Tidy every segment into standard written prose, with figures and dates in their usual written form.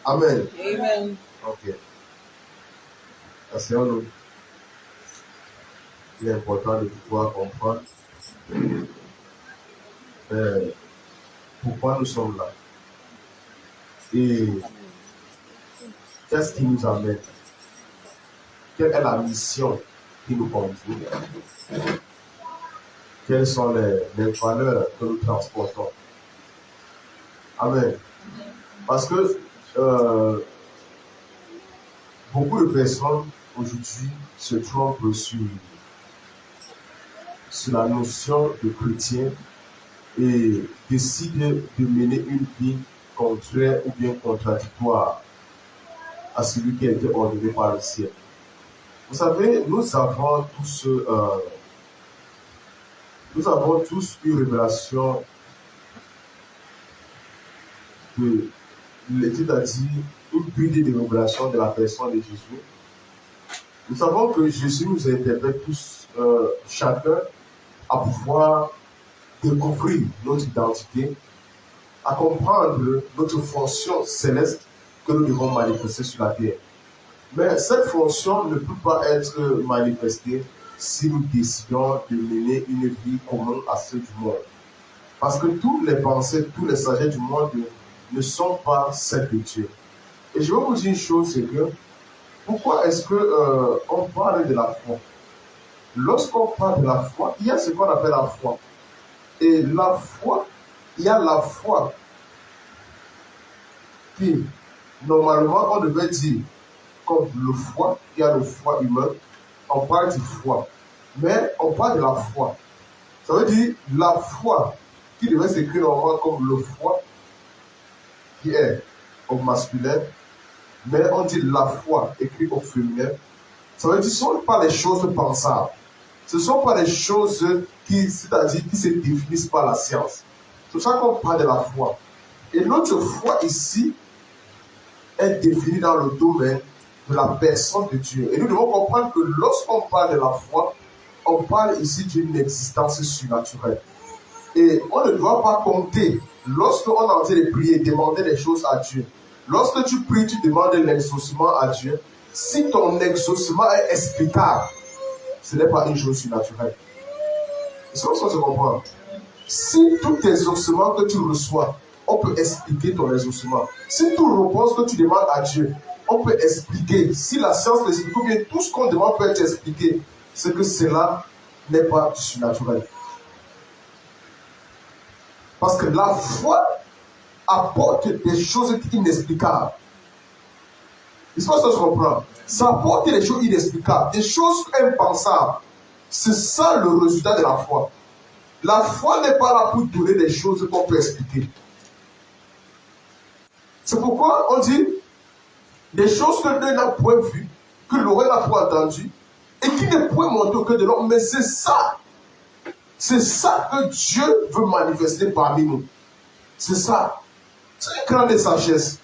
Amen. Amen. Ok. Asseyons-nous. Il est important de pouvoir comprendre pourquoi nous sommes là. Et qu'est-ce qui nous amène? Quelle est la mission qui nous conduit? Quelles sont les valeurs que nous transportons? Amen. Parce que beaucoup de personnes aujourd'hui se trompent sur la notion de chrétien et décident de mener une vie contraire ou bien contradictoire à celui qui a été ordonné par le ciel. Vous savez, nous avons tous une révélation c'est-à-dire une bride de révélation de la personne de Jésus. Nous savons que Jésus nous interpelle tous, chacun, à pouvoir découvrir notre identité, à comprendre notre fonction céleste que nous devons manifester sur la terre. Mais cette fonction ne peut pas être manifestée si nous décidons de mener une vie commune à ceux du monde. Parce que toutes les pensées, tous les sagesse du monde ne sont pas celles de Dieu. Et je vais vous dire une chose, c'est que pourquoi est-ce qu'on parle de la foi? Lorsqu'on parle de la foi, il y a ce qu'on appelle la foi. Et la foi, il y a la foi qui, normalement, on devait dire, comme le foie, il y a le foie humain, on parle du foie. Mais on parle de la foi. Ça veut dire la foi qui devait s'écrire normalement comme le foie, qui est au masculin, mais on dit la foi écrit au féminin. Ça veut dire que ce ne sont pas les choses pensables. Ce ne sont pas les choses c'est-à-dire qui se définissent par la science. C'est pour ça qu'on parle de la foi. Et notre foi ici est définie dans le domaine de la personne de Dieu. Et nous devons comprendre que lorsqu'on parle de la foi, on parle ici d'une existence surnaturelle. Et on ne doit pas compter, lorsqu'on est en train de prier, demander des choses à Dieu. Lorsque tu pries, tu demandes l'exaucement à Dieu. Si ton exaucement est explicable, ce n'est pas une chose surnaturelle. C'est comme ça que je comprends. Si tout exaucement que tu reçois, on peut expliquer ton exaucement. Si toute réponse que tu demandes à Dieu, on peut expliquer. Si la science l'explique, ou bien tout ce qu'on demande peut être expliqué, c'est que cela n'est pas surnaturel. Parce que la foi apporte des choses inexplicables. C'est pas ça que je comprends. Ça apporte des choses inexplicables, des choses impensables. C'est ça le résultat de la foi. La foi n'est pas là pour donner des choses qu'on peut expliquer. C'est pourquoi on dit des choses que l'œil n'a point vues, que l'oreille n'a point entendues, et qui ne point monter que de l'homme. Mais c'est ça que Dieu veut manifester parmi nous. C'est ça. C'est une grande sagesse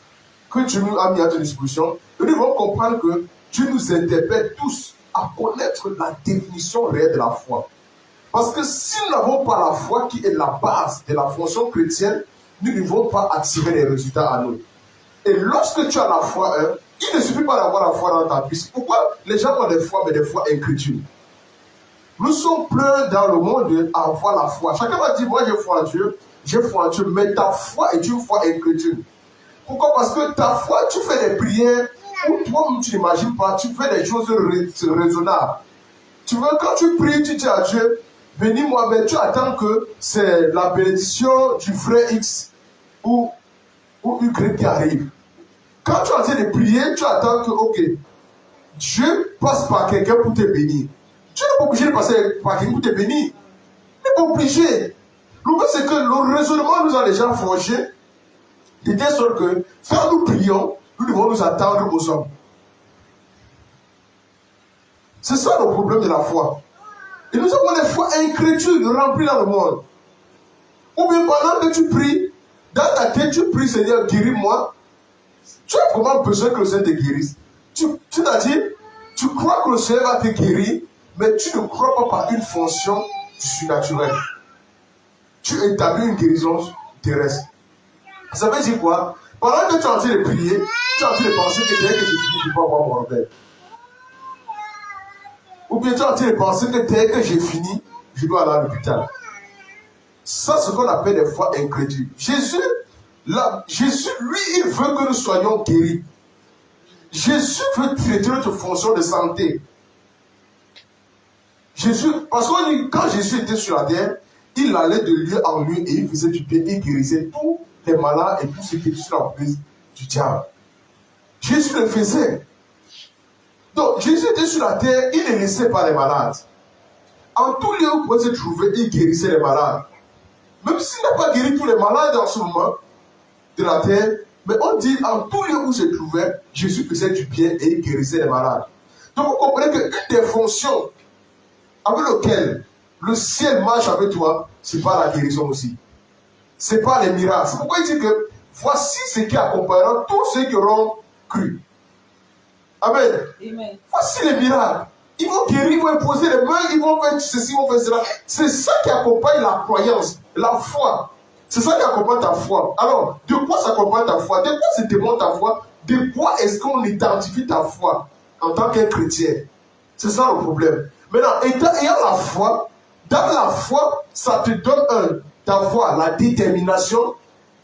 que Dieu nous a mis à notre disposition. Nous devons comprendre que Dieu nous interpelle tous à connaître la définition réelle de la foi. Parce que si nous n'avons pas la foi qui est la base de la fonction chrétienne, nous ne devons pas attirer les résultats à nous. Et lorsque tu as la foi, il ne suffit pas d'avoir la foi dans ta vie. Pourquoi les gens ont des foi, mais des fois incrédules? Nous sommes pleins dans le monde à avoir la foi. Chacun va dire, moi j'ai foi en Dieu, mais ta foi est une foi incrédule. Pourquoi? Parce que ta foi, tu fais des prières où toi-même tu n'imagines pas, tu fais des choses raisonnables. Tu veux, quand tu pries, tu dis à Dieu, bénis-moi, mais tu attends que c'est la bénédiction du frère X ou Y qui arrive. Quand tu es en train de prier, tu attends que, ok, Dieu passe par quelqu'un pour te bénir. Tu n'es pas obligé de passer par quelqu'un pour te bénir. Tu n'es pas obligé. Le but, c'est que le raisonnement nous a déjà forgé, de telle sorte que, quand nous prions, nous devons nous attendre aux hommes. C'est ça le problème de la foi. Et nous avons des foi incrédules remplies dans le monde. Ou bien pendant que tu pries, dans ta tête, tu pries, Seigneur, guéris-moi. Tu as vraiment besoin que le Seigneur te guérisse. Tu t'as dit, tu crois que le Seigneur va te guérir, mais tu ne crois pas par une fonction surnaturelle. Tu établis une guérison terrestre. Ça veut dire quoi? Pendant que tu es en train de prier, tu es en train de penser que dès que j'ai fini, je peux avoir mon orgueil. Ou bien tu es en train de penser que dès que j'ai fini, je dois aller à l'hôpital. Ça, c'est ce qu'on appelle des foi incrédules. Jésus, lui, il veut que nous soyons guéris. Jésus veut traiter notre fonction de santé. Jésus, parce que quand Jésus était sur la terre, il allait de lieu en lieu et il faisait du bien et guérissait tous les malades et tous ceux qui étaient sur la prise du diable. Jésus le faisait. Donc, Jésus était sur la terre, il ne laissait pas les malades. En tout lieu où il pouvait se trouver, il guérissait les malades. Même s'il n'a pas guéri tous les malades en ce moment de la terre, mais on dit en tout lieu où il se trouvait, Jésus faisait du bien et il guérissait les malades. Donc, vous comprenez qu'une des fonctions avec lesquelles le ciel marche avec toi, ce n'est pas la guérison aussi. Ce n'est pas les miracles. C'est pourquoi il dit que voici ce qui accompagnera tous ceux qui auront cru. Amen. Amen. Voici les miracles. Ils vont guérir, ils vont imposer les mains, ils vont faire ceci, ils vont faire cela. C'est ça qui accompagne la croyance, la foi. C'est ça qui accompagne ta foi. Alors, de quoi s'accompagne ta foi? De quoi se démontre ta foi? De quoi est-ce qu'on identifie ta foi en tant qu'un chrétien? C'est ça le problème. Maintenant, ayant la foi, dans la foi, ça te donne d'avoir la détermination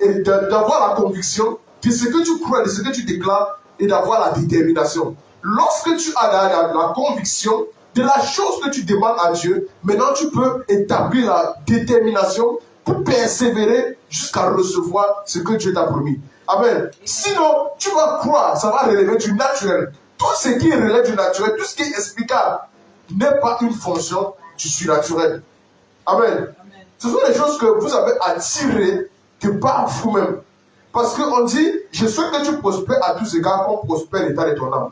et d'avoir la conviction de ce que tu crois, de ce que tu déclares et d'avoir la détermination. Lorsque tu as la conviction de la chose que tu demandes à Dieu, maintenant tu peux établir la détermination pour persévérer jusqu'à recevoir ce que Dieu t'a promis. Amen. Sinon, tu vas croire, ça va relever du naturel. Tout ce qui relève du naturel, tout ce qui est explicable, n'est pas une fonction du surnaturel. Amen. Amen. Ce sont les choses que vous avez attirées que par vous-même. Parce qu'on dit, je souhaite que tu prospères à tous égards, qu'on prospère l'état de ton âme.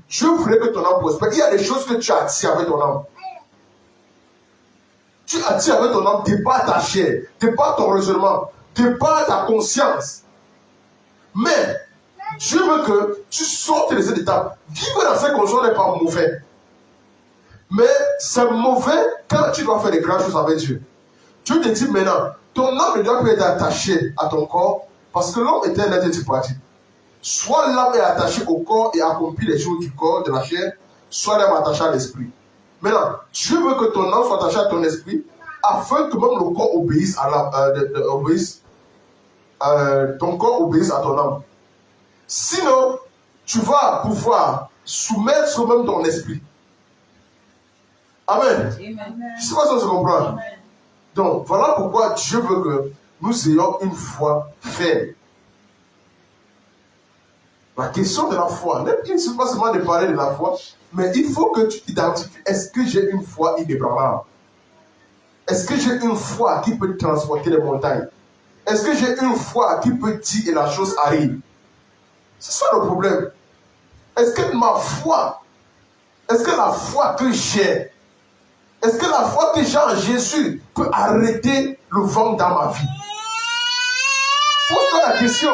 Dieu voulait que ton âme prospère. Il y a des choses que tu attires avec ton âme. Tu attires avec ton âme de par ta chair, de par ton raisonnement, de par ta conscience. Mais Dieu veut que tu sortes de cette étape. Vivre dans cette condition n'est pas mauvais. Mais c'est mauvais quand tu dois faire des grandes choses avec Dieu. Dieu te dit maintenant, ton âme ne doit pas être attachée à ton corps, parce que l'homme est un être diplomatique. Soit l'âme est attachée au corps et accomplit les choses du corps, de la chair, soit l'âme est attachée à l'esprit. Maintenant, Dieu veut que ton âme soit attachée à ton esprit, afin que même le corps obéisse à ton corps obéisse à ton âme. Sinon, tu vas pouvoir soumettre même ton esprit. Amen. Amen. Je ne sais pas si on se comprend. Amen. Donc, voilà pourquoi Dieu veut que nous ayons une foi ferme. La question de la foi, il ne suffit pas seulement de parler de la foi, mais il faut que tu identifies, est-ce que j'ai une foi inébranlable? Est-ce que j'ai une foi qui peut transporter les montagnes? Est-ce que j'ai une foi qui peut dire et la chose arrive? C'est ça le problème. Est-ce que ma foi, est-ce que la foi que j'ai, est-ce que la foi que j'ai en Jésus peut arrêter le vent dans ma vie? Pose-toi la question.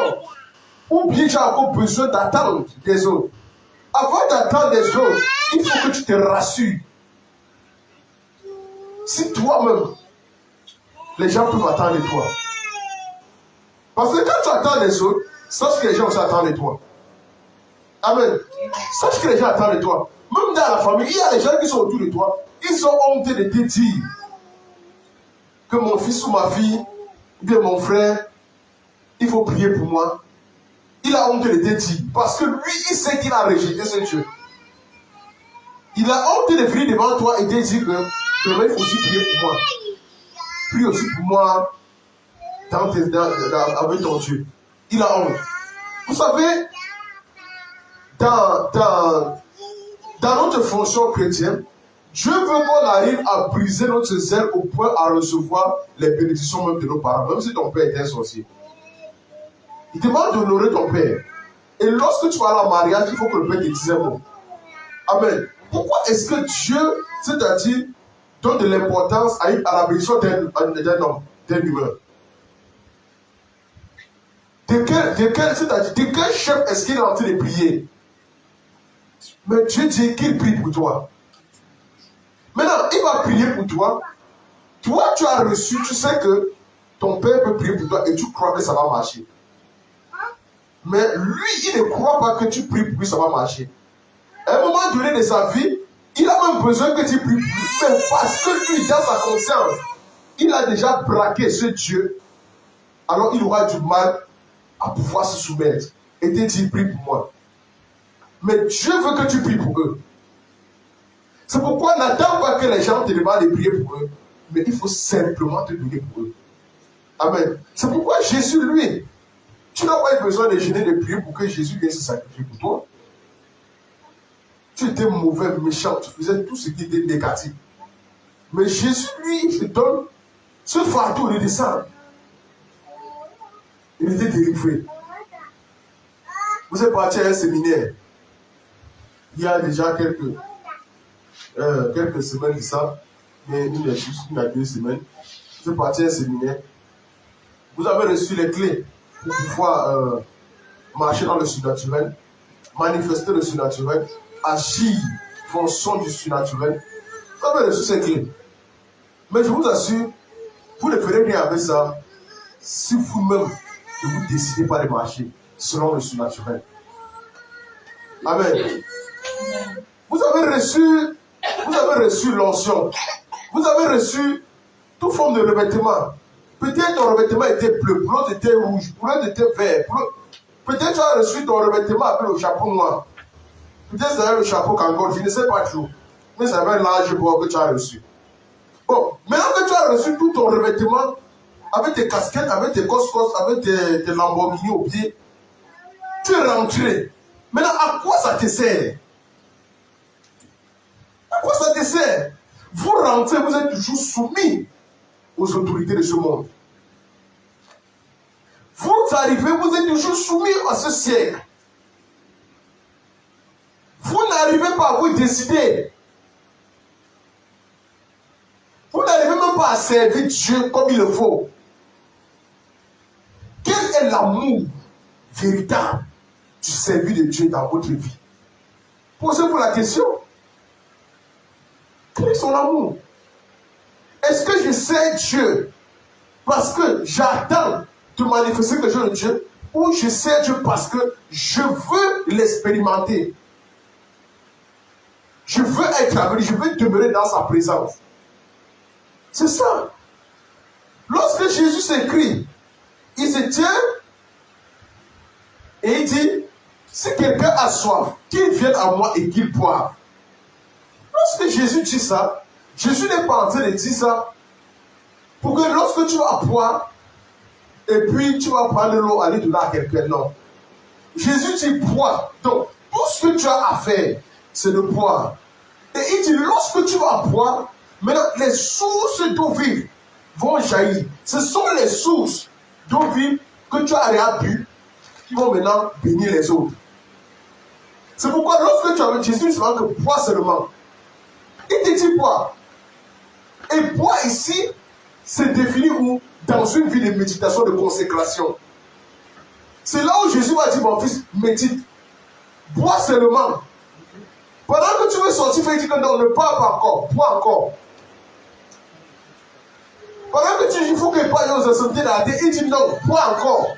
Ou bien j'ai encore besoin d'attendre des autres. Avant d'attendre des autres, il faut que tu te rassures. Si toi-même, les gens peuvent attendre de toi. Parce que quand tu attends les autres, sache que les gens aussi attendent de toi. Amen. Sache que les gens attendent de toi. Même dans la famille, il y a des gens qui sont autour de toi. Ils ont honte de te dire que mon fils ou ma fille, ou bien mon frère, il faut prier pour moi. Il a honte de te dire. Parce que lui, il sait qu'il a rejeté ce Dieu. Il a honte de venir devant toi et de dire que il faut aussi prier pour moi. Prie aussi pour moi avec ton Dieu. Il a honte. Vous savez, dans notre fonction chrétienne, Dieu veut qu'on arrive à briser notre zèle au point à recevoir les bénédictions même de nos parents, même si ton père est un sorcier. Il demande d'honorer ton père. Et lorsque tu vas à la mariage, il faut que le père te dise un mot. Amen. Pourquoi est-ce que Dieu, c'est-à-dire, donne de l'importance à la bénédiction d'un homme, d'un humain? De quel chef est-ce qu'il est en train de prier? Mais Dieu dit qu'il prie pour toi. Maintenant, il va prier pour toi. Toi, tu as reçu, tu sais que ton père peut prier pour toi et tu crois que ça va marcher. Mais lui, il ne croit pas que tu pries pour lui, ça va marcher. À un moment donné de sa vie, il a même besoin que tu pries pour lui. Mais parce que lui, dans sa conscience, il a déjà braqué ce Dieu, alors il aura du mal à pouvoir se soumettre et te dire prie pour moi. Mais Dieu veut que tu pries pour eux. C'est pourquoi n'attends pas que les gens te demandent de prier pour eux, mais il faut simplement te donner pour eux. Amen. C'est pourquoi Jésus, lui, tu n'as pas eu besoin de jeûner, de prier pour que Jésus vienne se sacrifier pour toi. Tu étais mauvais, méchant, tu faisais tout ce qui était négatif. Mais Jésus, lui, il te donne ce fardeau de descendre. Il était délivré. Vous êtes parti à un séminaire. Il y a déjà quelques semaines de ça, mais il y a 2 semaines. Vous êtes parti à un séminaire. Vous avez reçu les clés pour pouvoir marcher dans le surnaturel, manifester le surnaturel, agir, fonction du surnaturel. Vous avez reçu ces clés. Mais je vous assure, vous ne ferez rien avec ça si vous-même ne vous décidez pas de marcher selon le surnaturel. Amen. Vous avez reçu l'onction. Vous avez reçu toute forme de revêtement. Peut-être ton revêtement était bleu, l'autre était rouge, l'autre était vert. Peut-être tu as reçu ton revêtement avec le chapeau noir. Peut-être c'est le chapeau kangor, je ne sais pas trop. Mais c'est un large bois que tu as reçu. Bon, maintenant que tu as reçu tout ton revêtement, avec tes casquettes, avec tes coscos, avec tes Lamborghini au pied, tu es rentré. Maintenant, à quoi ça te sert? À quoi ça te sert? Vous rentrez, vous êtes toujours soumis aux autorités de ce monde. Vous arrivez, vous êtes toujours soumis à ce siècle. Vous n'arrivez pas à vous décider. Vous n'arrivez même pas à servir Dieu comme il le faut. Quel est l'amour véritable du service de Dieu dans votre vie? Posez-vous la question. Quel est son amour? Est-ce que je sers Dieu parce que j'attends de manifester que je suis Dieu, ou je sers Dieu parce que je veux l'expérimenter? Je veux être avec lui, je veux demeurer dans sa présence. C'est ça. Lorsque Jésus s'écrit, il se tient et il dit, si quelqu'un a soif, qu'il vienne à moi et qu'il boive. Lorsque Jésus dit ça, Jésus n'est pas en train de dire ça pour que lorsque tu vas boire, et puis tu vas prendre l'eau, aller donner à quelqu'un. Non. Jésus dit bois. Donc, tout ce que tu as à faire, c'est de boire. Et il dit, lorsque tu vas boire, maintenant, les sources d'eau vive vont jaillir. Ce sont les sources d'eau vive que tu as bu qui vont maintenant bénir les autres. C'est pourquoi lorsque tu as Jésus, c'est vraiment que bois seulement. Il te dit bois. Et bois ici, c'est défini où? Dans une vie de méditation, de consécration. C'est là où Jésus va dire, mon fils, médite. Bois seulement. Pendant que tu veux sortir, il dit que non, ne parle pas encore, bois encore. Pendant que tu dis, il faut que pas aux assemblées dans la tête, il dit non, bois encore.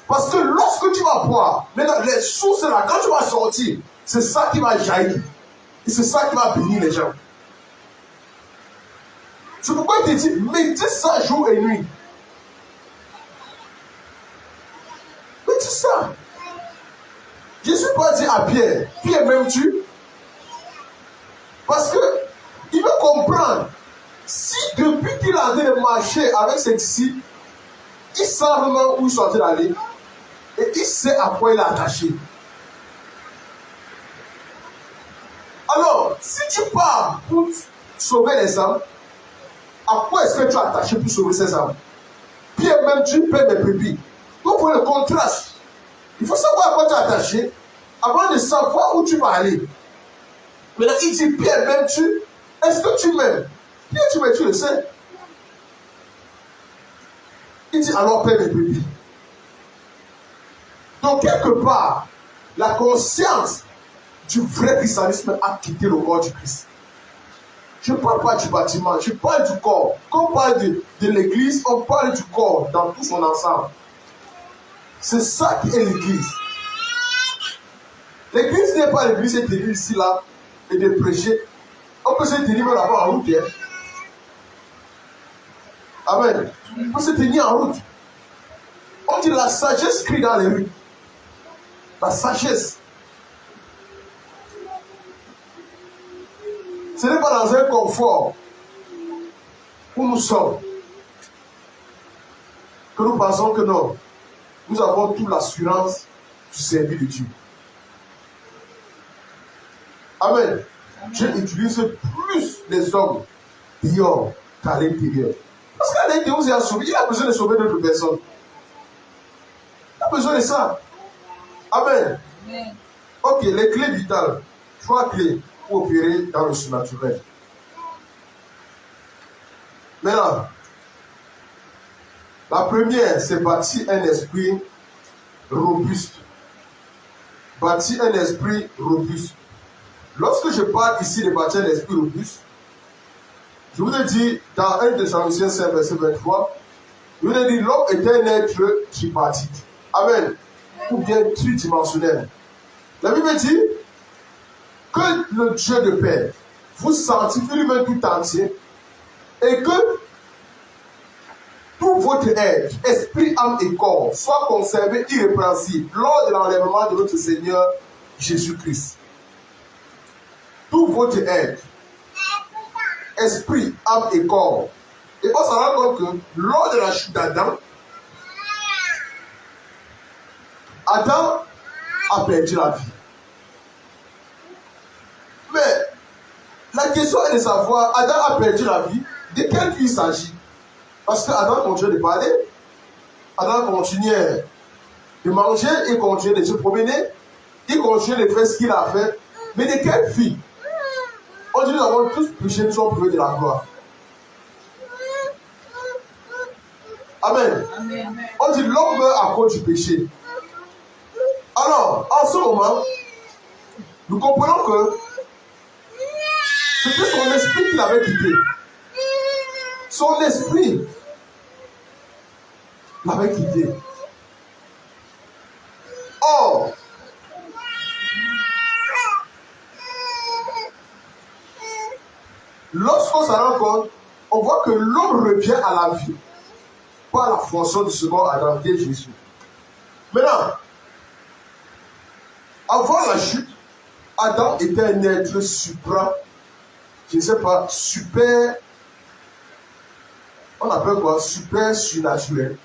Parce que lorsque tu vas boire, maintenant, les sources là, quand tu vas sortir, c'est ça qui va jaillir. Et c'est ça qui va bénir les gens. C'est pourquoi il te dit, médite ça jour et nuit. Médite ça. Jésus pas dit à Pierre, Pierre m'aimes-tu? Parce que il veut comprendre, si depuis qu'il a envie de marcher avec ses disciples, il sait vraiment où ils sont en train d'aller, et il sait à quoi il est attaché. Alors, si tu pars pour sauver les âmes, à quoi est-ce que tu es attaché pour sauver ces âmes? Pierre même tu perds des brebis. Donc pour le contraste, il faut savoir à quoi tu es attaché avant de savoir où tu vas aller. Maintenant il dit, Pierre m'aimes-tu? Est-ce que tu m'aimes? Pierre tu m'aimes, tu le sais. Il dit alors perds mes brebis. Donc quelque part, la conscience du vrai christianisme a quitté le corps du Christ. Je ne parle pas du bâtiment, je parle du corps. Quand on parle de l'église, on parle du corps dans tout son ensemble. C'est ça qui est l'église. L'église n'est pas l'église de tenir ici, là, et de prêcher. On peut se tenir même là-bas en route. Hein? Amen. On peut se tenir en route. On dit la sagesse crie dans les rues. La sagesse. Ce n'est pas dans un confort où nous sommes que nous pensons que non, nous avons toute l'assurance du service de Dieu. Amen. Dieu utilise plus les hommes dehors qu'à l'intérieur. Parce qu'à l'intérieur, il a besoin de sauver d'autres personnes. Il a besoin de ça. Amen. Amen. Ok, les clés vitales. 3 clés pour opérer dans le surnaturel. Maintenant, la première, c'est bâtir un esprit robuste. Bâtir un esprit robuste. Lorsque je parle ici de bâtir un esprit robuste, je vous ai dit dans 1 Thessaloniciens 5, verset 23, je vous ai dit l'homme est un être tripartite. Amen. Ou bien tridimensionnel. La Bible dit que le Dieu de paix vous sanctifie lui-même tout entier et que tout votre être, esprit, âme et corps soit conservé irrépréhensible lors de l'enlèvement de notre Seigneur Jésus-Christ. Tout votre être, esprit, âme et corps. Et on s'en rend compte que lors de la chute d'Adam, Adam a perdu la vie. Mais la question est de savoir, Adam a perdu la vie, de quelle vie il s'agit? Parce que Adam continuait de parler, Adam continuait de manger, il continuait de se promener, il continuait de faire ce qu'il a fait. Mais de quelle vie? On dit nous avons tous péché, nous sommes privés de la gloire. Amen. Amen. On dit l'homme meurt à cause du péché. Alors, en ce moment, nous comprenons que c'était son esprit qui l'avait quitté. Son esprit l'avait quitté. Or, lorsqu'on s'en rend compte, on voit que l'homme revient à la vie par la fonction du second Adam, qui est Jésus. Maintenant, avant la chute, Adam était un être supra, je ne sais pas, super, on appelle quoi, super surnaturel.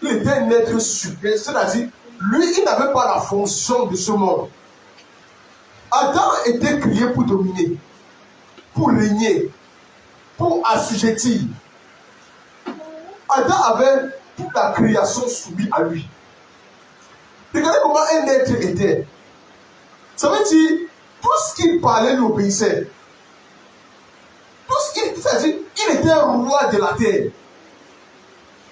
Il était un être super, c'est-à-dire, lui, il n'avait pas la fonction de ce monde. Adam était créé pour dominer, pour régner, pour assujettir. Adam avait toute la création soumise à lui. Regardez comment un être était. Ça veut dire, tout ce qu'il parlait lui obéissait. Tout ce qu'il, c'est-à-dire, il était un roi de la terre.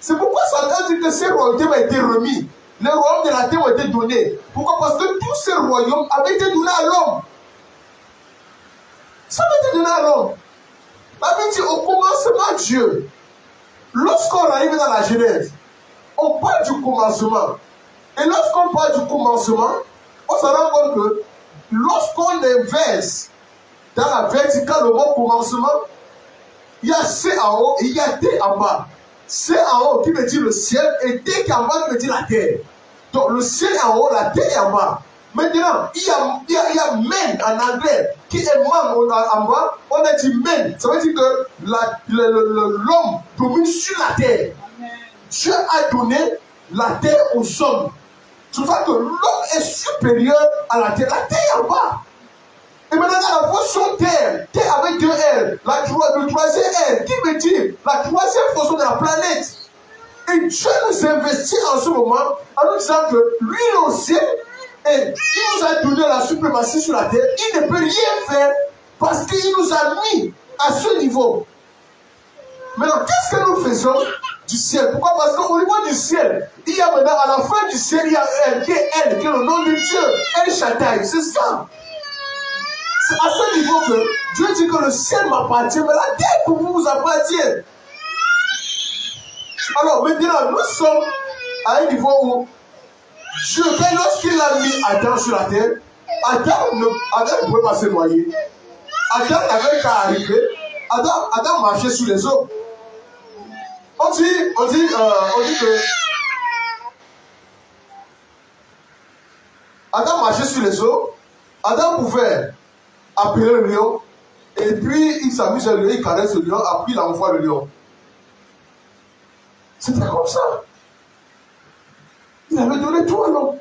C'est pourquoi Satan dit que ces royautés ont été remis. Les royaumes de la terre ont été donnés. Pourquoi? Parce que tous ces royaumes avaient été donnés à l'homme. Ça avait été donné à l'homme. La Bible dit au commencement Dieu. Lorsqu'on arrive dans la Genèse, on parle du commencement. Et lorsqu'on parle du commencement, on se rend compte que lorsqu'on inverse dans la verticale le mot commencement, il y a C en haut et il y a D en bas. C en haut qui veut dire le ciel et D qui en bas qui veut dire la terre. Donc le ciel est en haut, la terre est en bas. Maintenant, il y a men en anglais qui est man en bas. On a dit men. Ça veut dire que l'homme domine sur la terre. Amen. Dieu a donné la terre aux hommes. C'est pour ça que l'homme est supérieur à la terre. La terre est en bas. Et maintenant, dans la fonction terre, terre avec 2 L, le troisième L, qui veut dire la troisième fonction de la planète. Et Dieu nous investit en ce moment en nous disant que lui aussi, et il nous a donné la suprématie sur la terre, il ne peut rien faire parce qu'il nous a mis à ce niveau. Maintenant, qu'est-ce que nous faisons du ciel? Pourquoi? Parce qu'au niveau du ciel, il y a maintenant, à la fin du ciel, il y a un qui est elle, qui est le nom de Dieu, El Shaddai, c'est ça. C'est à ce niveau que Dieu dit que le ciel m'appartient, mais la terre pour vous appartient. Alors maintenant, nous sommes à un niveau où Dieu, lorsqu'il a mis Adam sur la terre, Adam ne pouvait pas se noyer. Adam n'avait qu'à arriver. Adam marchait sur les eaux. On dit que Adam marchait sur les eaux. Adam pouvait appeler le lion. Et puis il s'amuse à le lion, il caresse le lion, après il envoie le lion. C'était comme ça. Il avait donné tout à l'homme.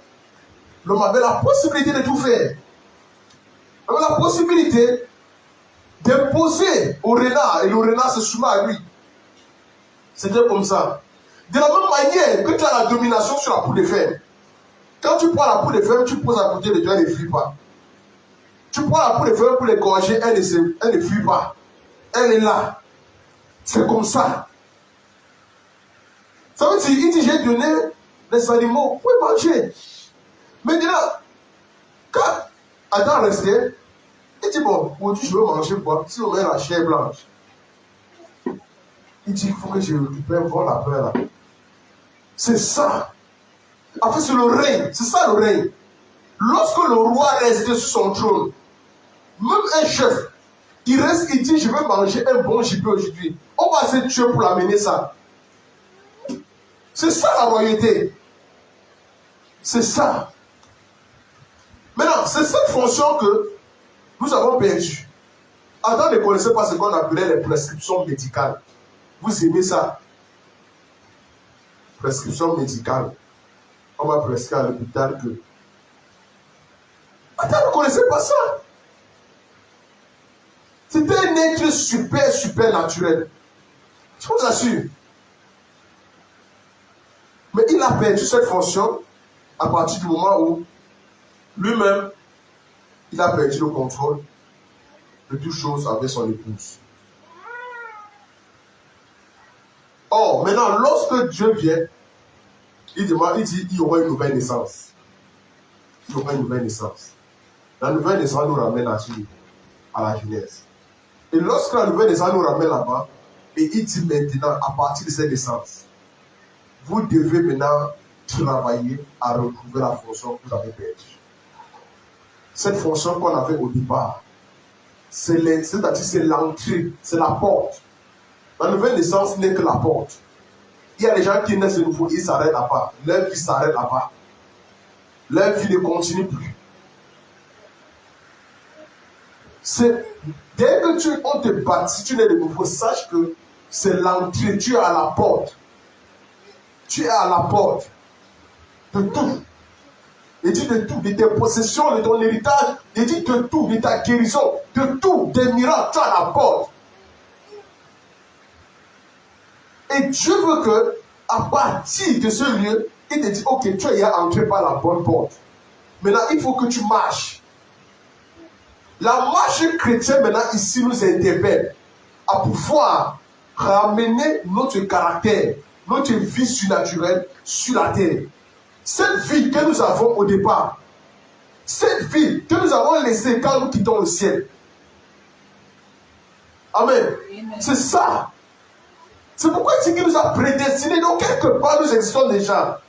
L'homme avait la possibilité de tout faire. Il avait la possibilité d'imposer au renard, et le renard se soumet à lui. C'était comme ça. De la même manière que tu as la domination sur la poule de fer. Quand tu prends la poule de fer, tu poses à côté de toi, elle ne fuit pas. Tu prends la poule de fer pour l'égorger, elle ne fuit pas. Elle est là. C'est comme ça. Ça veut dire, il dit, j'ai donné les animaux, vous pouvez manger. Maintenant, quand Adam restait, il dit, bon, aujourd'hui je veux manger quoi? Si on met la chair blanche. Il dit, il faut que je récupère la peur là. C'est ça. En fait, c'est le règne. C'est ça le règne. Lorsque le roi reste sur son trône, même un chef, il reste, il dit, je veux manger un bon gibier aujourd'hui. On va se tuer pour l'amener ça. C'est ça la royauté. C'est ça. Maintenant, c'est cette fonction que nous avons perdue. Adam ne connaissait pas ce qu'on appelait les prescriptions médicales. Vous aimez ça? Prescription médicale. On va prescrire à l'hôpital que... Adam ne connaissait pas ça. C'était un être super naturel. Je vous assure. Mais il a perdu cette fonction à partir du moment où lui-même, il a perdu le contrôle de toutes choses avec son épouse. Or, maintenant, lorsque Dieu vient, il dit, il y aura une nouvelle naissance. Il y aura une nouvelle naissance. La nouvelle naissance nous ramène à la Genèse. Et lorsque la nouvelle naissance nous ramène là-bas, et il dit maintenant, à partir de cette naissance, vous devez maintenant travailler à retrouver la fonction que vous avez perdue. Cette fonction qu'on avait au départ, c'est-à-dire c'est l'entrée, c'est la porte. La nouvelle naissance n'est que la porte. Il y a des gens qui naissent de nouveau, ils s'arrêtent là-bas. Leur vie s'arrête là-bas. Leur vie ne continue plus. Dès que on te bat, si tu nais de nouveau, sache que c'est l'entrée. Tu es à la porte. Tu es à la porte de tout. Il dit de tout, de tes possessions, de ton héritage. Il dit de tout, de ta guérison, de tout, des miracles. Tu es à la porte. Et Dieu veut que, à partir de ce lieu, il te dit, ok, tu es entré par la bonne porte. Maintenant, il faut que tu marches. La marche chrétienne, maintenant, ici, nous interpelle à pouvoir ramener notre caractère, notre vie surnaturelle sur la terre. Cette vie que nous avons au départ, cette vie que nous avons laissée quand nous quittons le ciel. Amen. C'est ça. C'est pourquoi il dit qu'il nous a prédestinés. Donc, quelque part, nous existons déjà.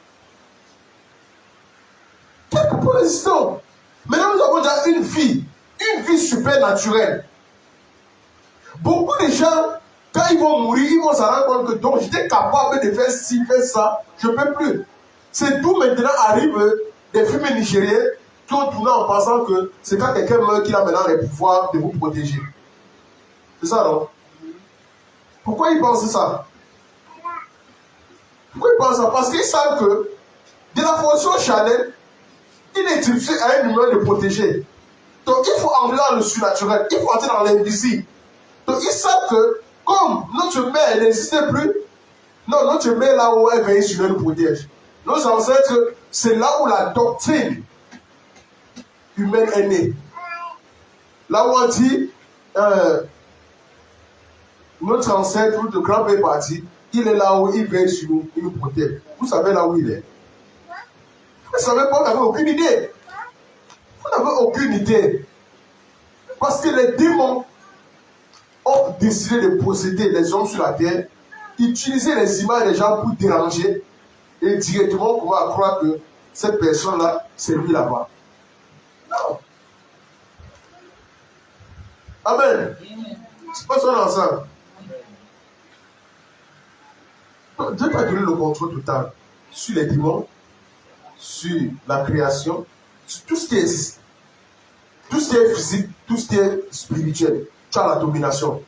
Quelque part, nous existons. Maintenant, nous avons déjà une vie supernaturelle. Beaucoup de gens, quand ils vont mourir, ils vont se rendre compte que donc j'étais capable de faire ci, faire ça, je ne peux plus. C'est d'où maintenant arrivent des films nigériens qui ont tourné en pensant que c'est quand quelqu'un meurt qu'il a maintenant les pouvoirs de vous protéger. C'est ça, non? Pourquoi ils pensent ça? Pourquoi ils pensent ça? Parce qu'ils savent que de la fonction charnelle, il est difficile à un humain de protéger. Donc il faut entrer dans le surnaturel, il faut entrer dans l'invisible. Donc ils savent que comme notre mère n'existait plus, non, notre mère là où elle veille sur elle nous protège. Nos ancêtres, c'est là où la doctrine humaine est née. Là où on dit, notre ancêtre, notre grand-père est parti, il est là où il veille sur nous, il nous protège. Vous savez là où il est? Vous ne savez pas, vous n'avez aucune idée. Vous n'avez aucune idée. Parce que les démons ont décidé de posséder les hommes sur la terre, utiliser les images des gens pour déranger, Et directement, on va croire que cette personne-là, c'est lui là-bas. Non. Amen. C'est pas ça ensemble. Dieu t'a donné le contrôle total sur les démons, sur la création, sur tout ce qui existe. Tout ce qui est physique, tout ce qui est spirituel, tu as la domination.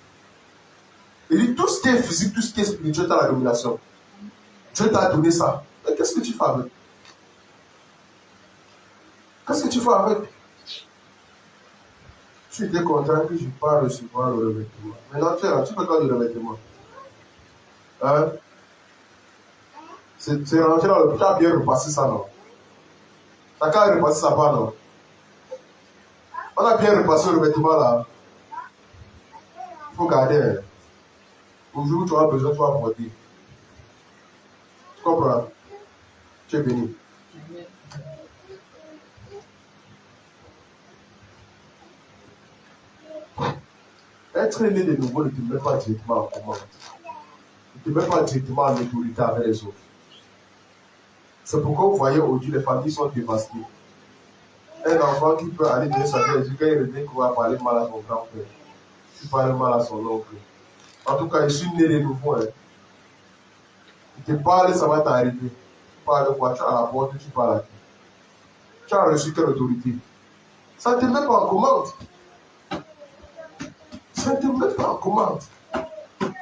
Il dit tout ce qui est physique, tout ce qui est spirituel, tu as la domination. Dieu t'a donné ça. Mais qu'est-ce que tu fais avec? Qu'est-ce que tu fais avec? Tu étais content que je pas recevoir le revêtement. Maintenant, tu peux quand le revêtement. Hein? C'est rentré dans le... Tu as bien repassé ça, non? Tu as qu'à repasser ça, pas, non? On a bien repassé le revêtement, là. Il faut garder. Au jour où tu auras besoin, tu vas porter. Tu comprends? Tu es béni. Être né de nouveau ne te met pas directement en commande. Ne te met pas directement en autorité avec les autres. C'est pourquoi vous voyez aujourd'hui les familles sont dévastées. Un enfant qui peut aller dire sa mère, quand il revient qu'il va parler mal à son grand-père, il parle mal à son oncle. En tout cas, je suis né de nouveau. Hein. Il te parle, ça va t'arriver. Tu parles de quoi? Tu as la porte, tu parles à qui? Tu as reçu quelle autorité? Ça ne te met pas en commande. Ça ne te met pas en commande.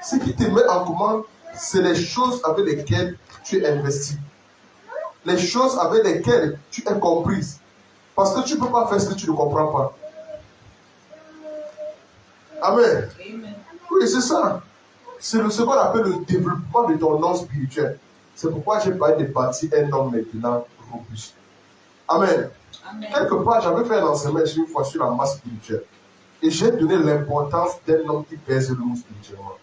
Ce qui te met en commande, c'est les choses avec lesquelles tu es investi. Les choses avec lesquelles tu es comprise. Parce que tu ne peux pas faire ce que tu ne comprends pas. Amen. Amen. Oui, c'est ça. C'est ce qu'on appelle le développement de ton homme spirituel. C'est pourquoi j'ai parlé de bâtir un homme maintenant robuste. Amen. Amen. Quelque part, j'avais fait un enseignement une fois sur la masse spirituelle. Et j'ai donné l'importance d'un homme qui pèse lourd spirituellement.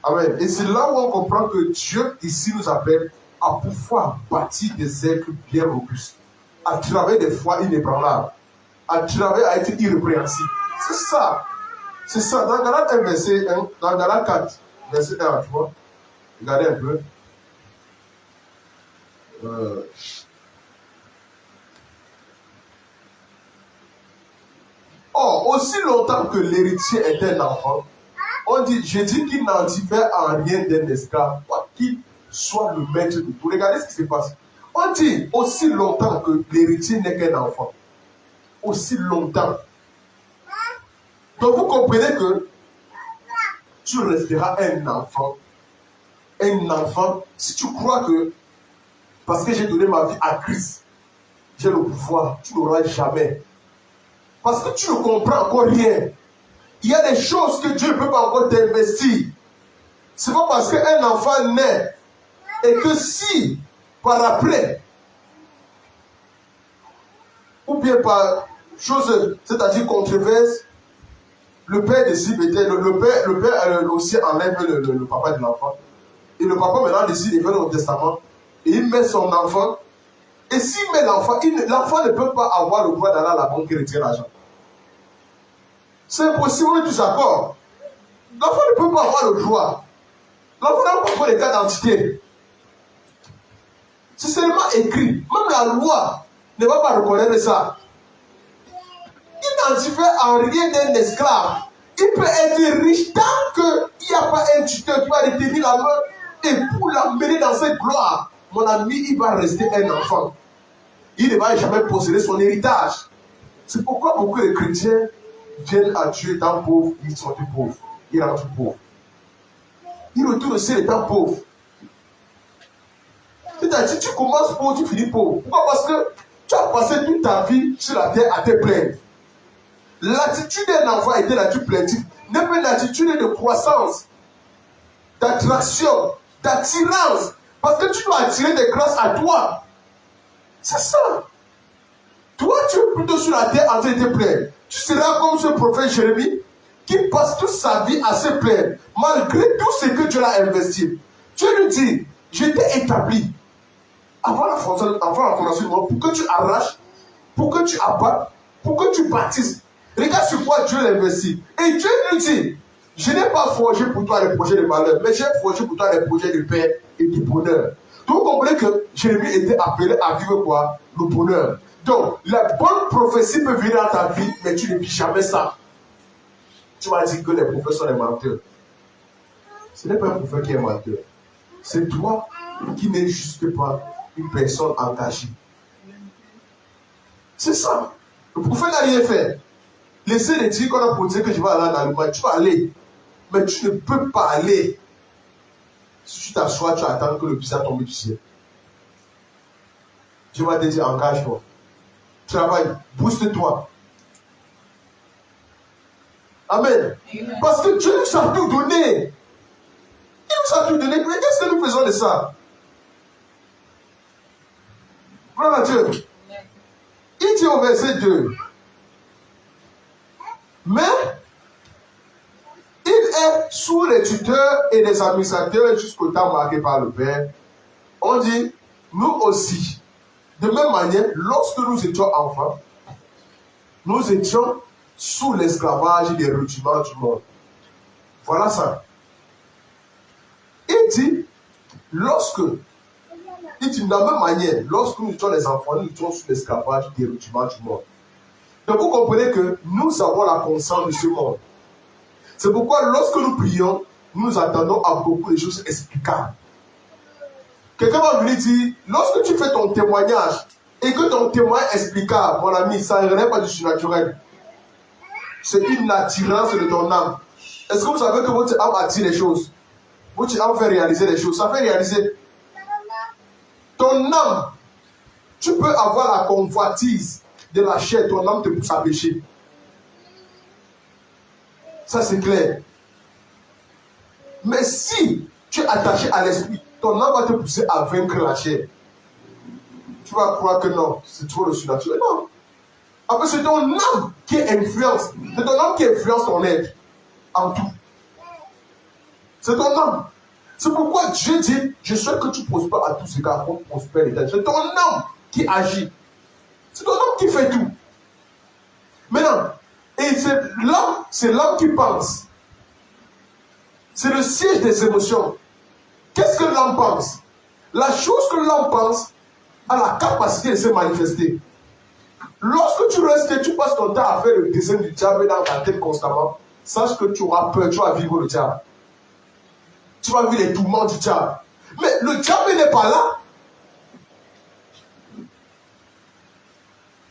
Amen. Et c'est là où on comprend que Dieu ici nous appelle à pouvoir bâtir des êtres bien robustes, à travers des foi inébranlables, à travers à être irrépréhensible. C'est ça. C'est ça. Dans Galates 1, verset 1, dans Galates 4, verset 1 à 3, regardez un peu. Or, aussi longtemps que l'héritier est un enfant, on dit, je dis qu'il n'en diffère en rien d'un esclave, quoi qu'il soit le maître de tout. Regardez ce qui se passe. On dit, aussi longtemps que l'héritier n'est qu'un enfant. Aussi longtemps. Donc vous comprenez que tu resteras un enfant. Un enfant, si tu crois que, parce que j'ai donné ma vie à Christ, j'ai le pouvoir, tu n'auras jamais. Parce que tu ne comprends encore rien. Il y a des choses que Dieu ne peut pas encore t'investir. Ce n'est pas parce qu'un enfant naît et que si, par après, ou bien par chose, c'est-à-dire controverse, le père décide, le père aussi enlève le papa de l'enfant. Et le papa maintenant décide de faire le testament. Et il met son enfant. Et s'il met l'enfant, l'enfant ne peut pas avoir le droit d'aller à la banque et retirer l'argent. C'est impossible, on est tous d'accord. L'enfant ne peut pas avoir le droit. L'enfant n'a pas encore les cas d'identité. C'est seulement écrit. Même la loi ne va pas reconnaître ça. Il n'en diffère en rien d'un esclave. Il peut être riche tant qu'il n'y a pas un tuteur qui va retenir la main et pour l'amener dans cette gloire. Mon ami, il va rester un enfant. Il ne va jamais posséder son héritage. C'est pourquoi beaucoup de chrétiens viennent à Dieu étant pauvres, ils sont plus pauvres. Ils rentrent pauvres. Ils retournent aussi étant pauvres. C'est-à-dire, tu commences pauvre, tu finis pauvre. Pourquoi? Parce que tu as passé toute ta vie sur la terre à te plaindre. L'attitude d'un enfant était l'attitude plaintive. N'est pas une attitude de croissance, d'attraction, d'attirance. Parce que tu dois attirer des grâces à toi. C'est ça. Toi, tu es plutôt sur la terre en train de te plaindre. Tu seras comme ce prophète Jérémie qui passe toute sa vie à se plaindre, malgré tout ce que Dieu a investi. Dieu lui dit, je t'ai établi avant la fondation du monde pour que tu arraches, pour que tu abattes, pour que tu bâtisses. Regarde sur quoi Dieu l'investit. Et Dieu lui dit, je n'ai pas forgé pour toi les projets de malheur, mais j'ai forgé pour toi les projets de paix et de bonheur. Donc vous comprenez que Jérémie était appelé à vivre quoi? Le bonheur. Donc, la bonne prophétie peut venir dans ta vie, mais tu ne vis jamais ça. Tu vas dire que les prophètes sont des menteurs. Ce n'est pas un prophète qui est menteur. C'est toi qui n'es juste pas une personne engagée. C'est ça. Le prophète n'a rien fait. Laissez les dire qu'on a pour dire que je vais aller en Allemagne. Tu vas aller. Mais tu ne peux pas aller. Si tu t'assois, tu attends que le visa tombe du ciel. Dieu va te dire, engage-toi. Travaille, booste-toi. Amen. Amen. Parce que Dieu nous a tout donné. Il nous a tout donné. Mais qu'est-ce que nous faisons de ça? Gloire à Dieu. Il dit au verset 2. Mais il est sous les tuteurs et les administrateurs jusqu'au temps marqué par le Père. On dit, nous aussi. De même manière, lorsque nous étions enfants, nous étions sous l'esclavage et les rudiments du monde. Voilà ça. Il dit, de la même manière, lorsque nous étions les enfants, nous étions sous l'esclavage et les rudiments du monde. Donc vous comprenez que nous avons la conscience de ce monde. C'est pourquoi lorsque nous prions, nous attendons à beaucoup de choses explicables. Quelqu'un va venir dire, lorsque tu fais ton témoignage et que ton témoignage est explicable, mon ami, ça ne relève pas du surnaturel. C'est une attirance de ton âme. Est-ce que vous savez que votre âme attire les choses? Votre âme fait réaliser les choses. Ça fait réaliser. Ton âme, tu peux avoir la convoitise de la chair, ton âme te pousse à pécher. Ça c'est clair. Mais si tu es attaché à l'esprit, ton âme va te pousser à vaincre la chair. Tu vas croire que non, c'est trop le surnaturel. Non. Après, c'est ton âme qui influence. C'est ton âme qui influence ton être. En tout. C'est ton âme. C'est pourquoi Dieu dit, je souhaite que tu prospères à tous égards, qu'on prospère l'éternel. C'est ton âme qui agit. C'est ton âme qui fait tout. Maintenant, et c'est l'âme qui pense. C'est le siège des émotions. Qu'est-ce que l'âme pense? La chose que l'âme pense a la capacité de se manifester. Lorsque tu restes et tu passes ton temps à faire le dessin du diable dans ta tête constamment, sache que tu auras peur, tu vas vivre le diable. Tu vas vivre les tourments du diable. Mais le diable n'est pas là.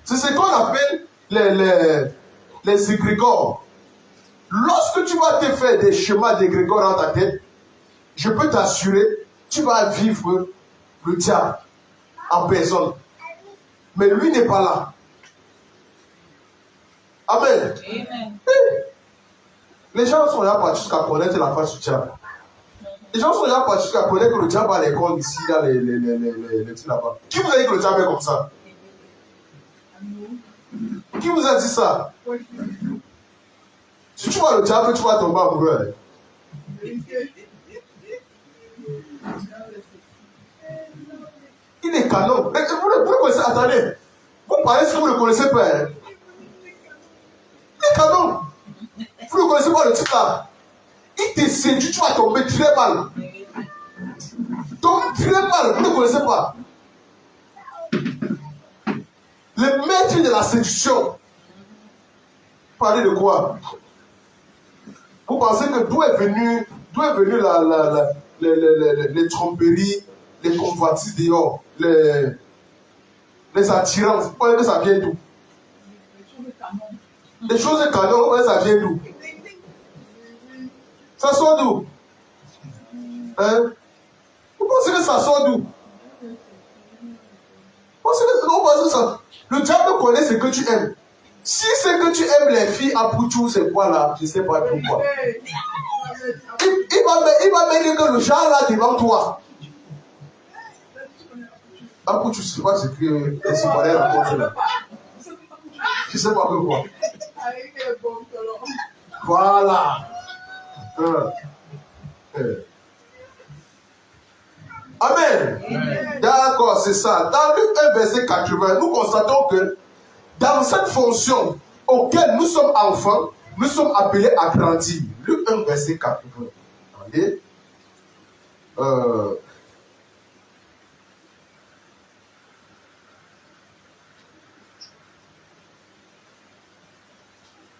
C'est ce qu'on appelle les égrégores. Lorsque tu vas te faire des schémas d'égrégores dans ta tête, je peux t'assurer, tu vas vivre le diable en personne. Mais lui n'est pas là. Amen. Amen. Les gens sont là pas jusqu'à connaître la face du diable. Les gens sont là pas jusqu'à connaître que le diable a l'école ici, là, les trucs là-bas. Qui vous a dit que le diable est comme ça? Qui vous a dit ça? Si tu vois le diable, tu vas tomber amoureux. Il est canon. Mais vous le connaissez, attendez. Vous parlez si vous ne le connaissez pas. Hein? Il est canon. Vous ne connaissez pas le type là. Il te séduit, tu vas tomber très mal. Tombe très mal, vous ne le connaissez pas. Le maître de la séduction. Parlez de quoi? Vous pensez que d'où est venu les tromperies, les convoitises dehors, les attirances? Vous pensez que ça vient d'où? Les choses canon, vous pensez que ça vient d'où? Ça sort d'où? Hein? Vous pensez que ça sort d'où? Vous pensez que ça... Le diable connaît ce que tu aimes. Si c'est que tu aimes les filles à Pouchou, c'est quoi là? Je ne sais pas pourquoi. Il va mettre que le genre là devant toi. À Pouchou, je ne sais pas ce que c'est pas l'air raconter là. Je ne sais pas pourquoi. Voilà. Amen. D'accord, c'est ça. Dans Luc 1, verset 80, nous constatons que dans cette fonction auquel nous sommes enfants, nous sommes appelés à grandir. Luc 1, verset 80. Attendez.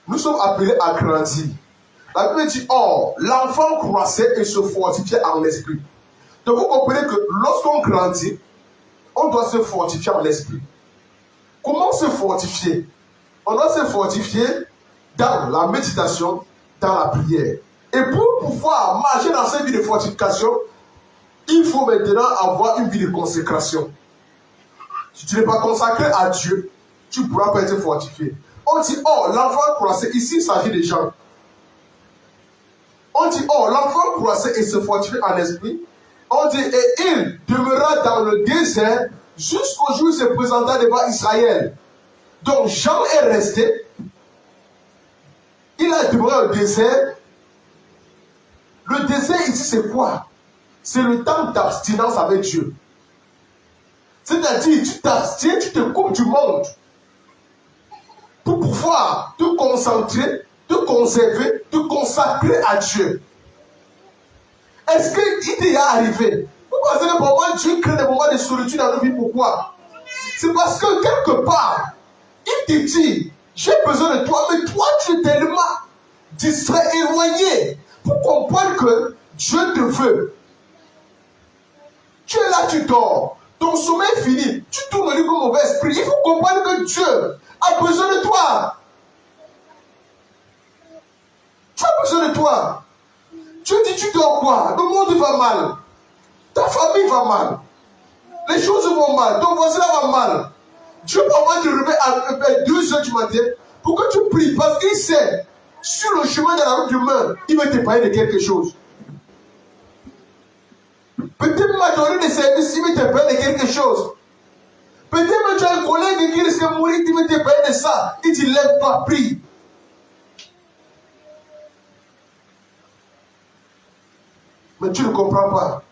nous sommes appelés à grandir. La Bible dit, oh, l'enfant croissait et se fortifiait en l'esprit. Donc vous comprenez que lorsqu'on grandit, on doit se fortifier en l'esprit. Comment se fortifier? On doit se fortifier dans la méditation, dans la prière. Et pour pouvoir marcher dans cette vie de fortification, il faut maintenant avoir une vie de consécration. Si tu n'es pas consacré à Dieu, tu ne pourras pas être fortifié. On dit, oh, l'enfant croissait. Ici, il s'agit des gens. On dit, oh, l'enfant croissait et se fortifiait en esprit. On dit, et il demeura dans le désert jusqu'au jour où il se présenta devant Israël. Donc, Jean est resté. Il a demeuré au désert. Le désert ici, c'est quoi? C'est le temps d'abstinence avec Dieu. C'est-à-dire, tu t'abstiens, tu te coupes du monde pour pouvoir te concentrer, te conserver, te consacrer à Dieu. Est-ce qu'il t'est arrivé? Vous pensez que pourquoi Dieu crée des moments de solitude dans nos vies? Pourquoi? C'est parce que quelque part, il te dit, j'ai besoin de toi, mais toi tu es tellement distrait, éloigné, pour comprendre que Dieu te veut. Tu es là, tu dors. Ton sommeil est fini. Tu tournes le lit comme mauvais esprit. Il faut comprendre que Dieu a besoin de toi. Tu as besoin de toi. Dieu dit, tu dors quoi? Le monde va mal. Ta famille va mal. Les choses vont mal. Ton voisin va mal. Dieu va te lever à 2 heures du matin pour que tu pries. Parce qu'il sait, sur le chemin de la route humaine, il va te parler de quelque chose. Peut-être ma journée de service, il va te parler de quelque chose. Peut-être que tu as un collègue qui risque de mourir, il va te parler de ça. Il dit, lève-toi, prie. Mais tu ne comprends pas.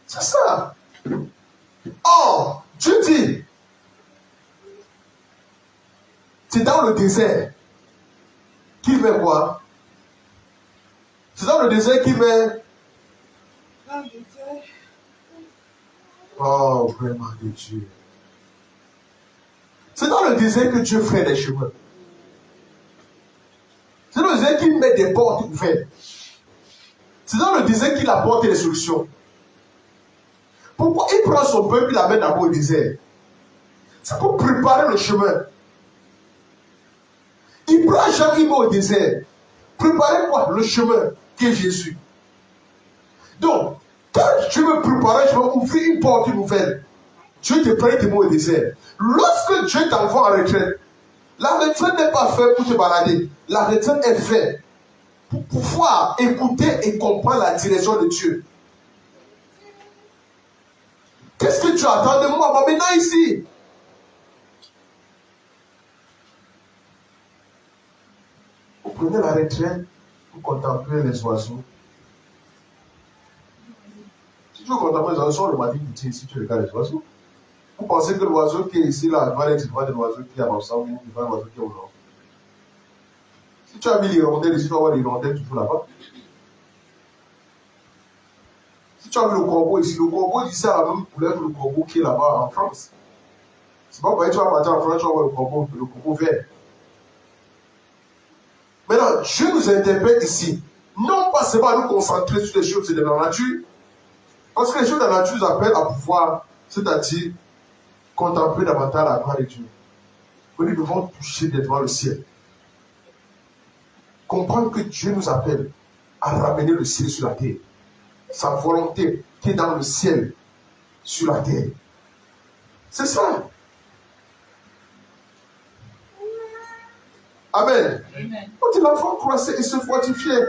C'est ça. Oh, Dieu dit, c'est dans le désert qu'il met quoi? C'est dans le désert qu'il met. Oh, vraiment de Dieu. C'est dans le désert que Dieu fait les chemins. C'est dans le désert qu'il met des portes ouvertes. C'est dans le désert qu'il apporte les solutions. Pourquoi il prend son peuple et l'amène d'abord au désert? C'est pour préparer le chemin. Il prend Jean, il met au désert. Préparer quoi? Le chemin qui est Jésus. Donc, quand tu veux préparer, tu vas ouvrir une porte nouvelle. Dieu te prend et te met au désert. Lorsque Dieu t'envoie en retraite, la retraite n'est pas faite pour te balader. La retraite est faite pour pouvoir écouter et comprendre la direction de Dieu. Qu'est-ce que tu attends de moi maintenant ici? Vous prenez la retraite pour contempler les oiseaux. Si tu veux contempler les oiseaux, le matin, si tu regardes les oiseaux, vous pensez que l'oiseau qui est ici, là, va être devant de l'oiseau qui est à l'ensemble ou devant l'oiseau qui est au nord. Si tu as mis l'hirondelle ici, tu vas voir l'hirondelle toujours là-bas. Si tu as vu le corbeau ici, le corbeau ici a la même couleur que le corbeau qui est là-bas en France. C'est pas parce que tu vas partir en France, tu vas voir le corbeau vert. Maintenant, Dieu nous interpelle ici, non pas seulement à nous concentrer sur les choses de la nature, parce que les choses de la nature nous appellent à pouvoir, c'est-à-dire contempler davantage la gloire de Dieu. Mais nous devons toucher devant le ciel. Comprendre que Dieu nous appelle à ramener le ciel sur la terre. Sa volonté qui est dans le ciel, sur la terre. C'est ça. Amen. Quand l'enfant croissait et se fortifiait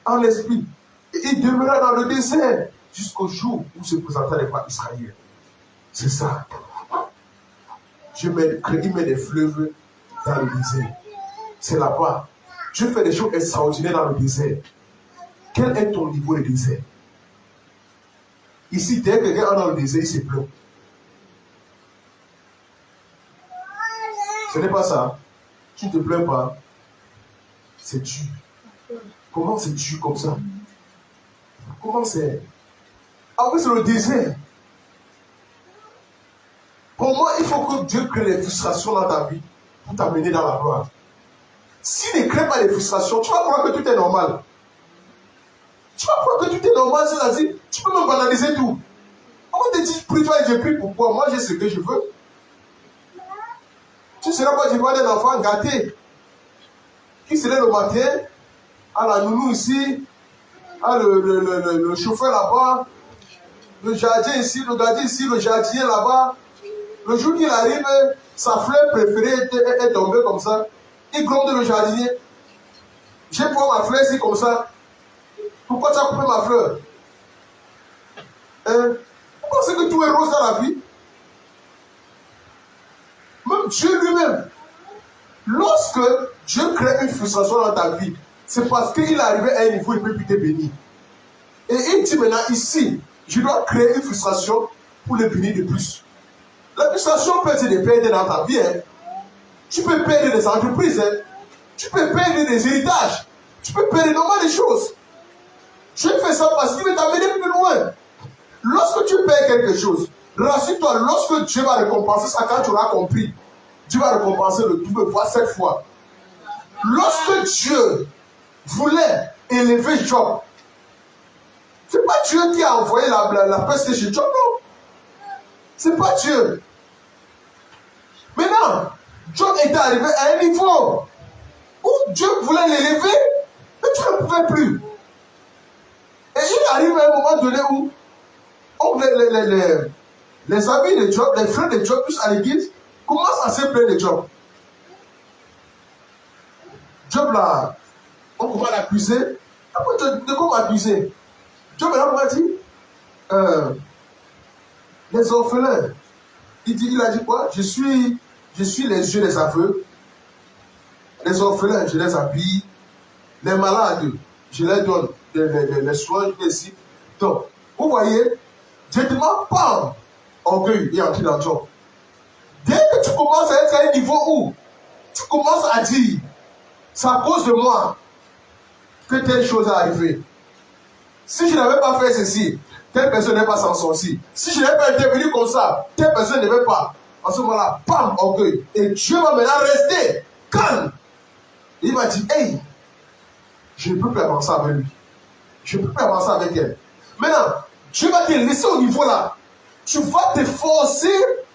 en l'esprit, il demeura dans le désert jusqu'au jour où se présenta devant Israël. C'est ça. Il met des fleuves dans le désert. C'est là-bas. Dieu fait des choses extraordinaires dans le désert. Quel est ton niveau de désert? Ici, dès que quelqu'un est dans le désert, il se plaint. Ce n'est pas ça. Tu ne te plains pas. C'est dur. Comment c'est dur comme ça? Comment c'est? Après, c'est le désert. Pour moi, il faut que Dieu crée les frustrations dans ta vie pour t'amener dans la gloire. S'il ne crée pas de frustration, tu vas croire que tout est normal. Tu vas croire que tout est normal, c'est-à-dire, tu peux même banaliser tout. On te dit, prie toi et je prie pour quoi? Moi, j'ai ce que je veux. Tu seras pas du voir d'un enfant gâté qui serait le matin, à la nounou ici, à le chauffeur là-bas, le jardin ici, le gardien ici, le jardinier là-bas. Le jour qu'il arrive, sa fleur préférée est tombée comme ça. Il gronde le jardinier. J'ai pris ma fleur ici comme ça. Pourquoi tu as coupé ma fleur? Vous pensez que tout est rose dans la vie? Même Dieu lui-même. Lorsque Dieu crée une frustration dans ta vie, c'est parce qu'il est arrivé à un niveau où il peut plus te bénir. Et il dit maintenant ici, je dois créer une frustration pour le bénir de plus. La frustration peut être de perdre dans ta vie. Hein. Tu peux perdre des entreprises. Hein. Tu peux perdre des héritages. Tu peux perdre énormément de choses. Dieu fait ça parce qu'il veut t'amener plus loin. Lorsque tu perds quelque chose, rassure-toi, lorsque Dieu va récompenser ça, quand tu auras compris, Dieu va récompenser le double fois, 7 fois. Lorsque Dieu voulait élever Job, ce n'est pas Dieu qui a envoyé la peste chez Job, non. Ce n'est pas Dieu. Maintenant, Job était arrivé à un niveau où Dieu voulait l'élever, mais Dieu ne pouvait plus. Et il arrive à un moment donné où les amis de Job, les frères de Job, tous à l'église, commencent à se plaindre de Job. Job là, on commence à l'accuser. Après, de quoi accuser? Job là, dit, les orphelins. Il a dit quoi? Je suis les yeux des aveugles. Les orphelins, je les habille. Les malades, je les donne les soins, ici. Donc, vous voyez, Dieu ne demande pas orgueil et entrer dans Job. Dès que tu commences à être à un niveau où tu commences à dire, c'est à cause de moi que telle chose est arrivée. Si je n'avais pas fait ceci, telle personne n'est pas s'en sortir. Si je n'avais pas intervenu comme ça, telle personne ne veut pas. En ce moment-là, bam, orgueil. Et Dieu va maintenant rester calme. Et il va dire, hey, je ne peux plus avancer avec lui. Je ne peux plus avancer avec elle. Maintenant, Dieu va te laisser au niveau là. Tu vas te forcer,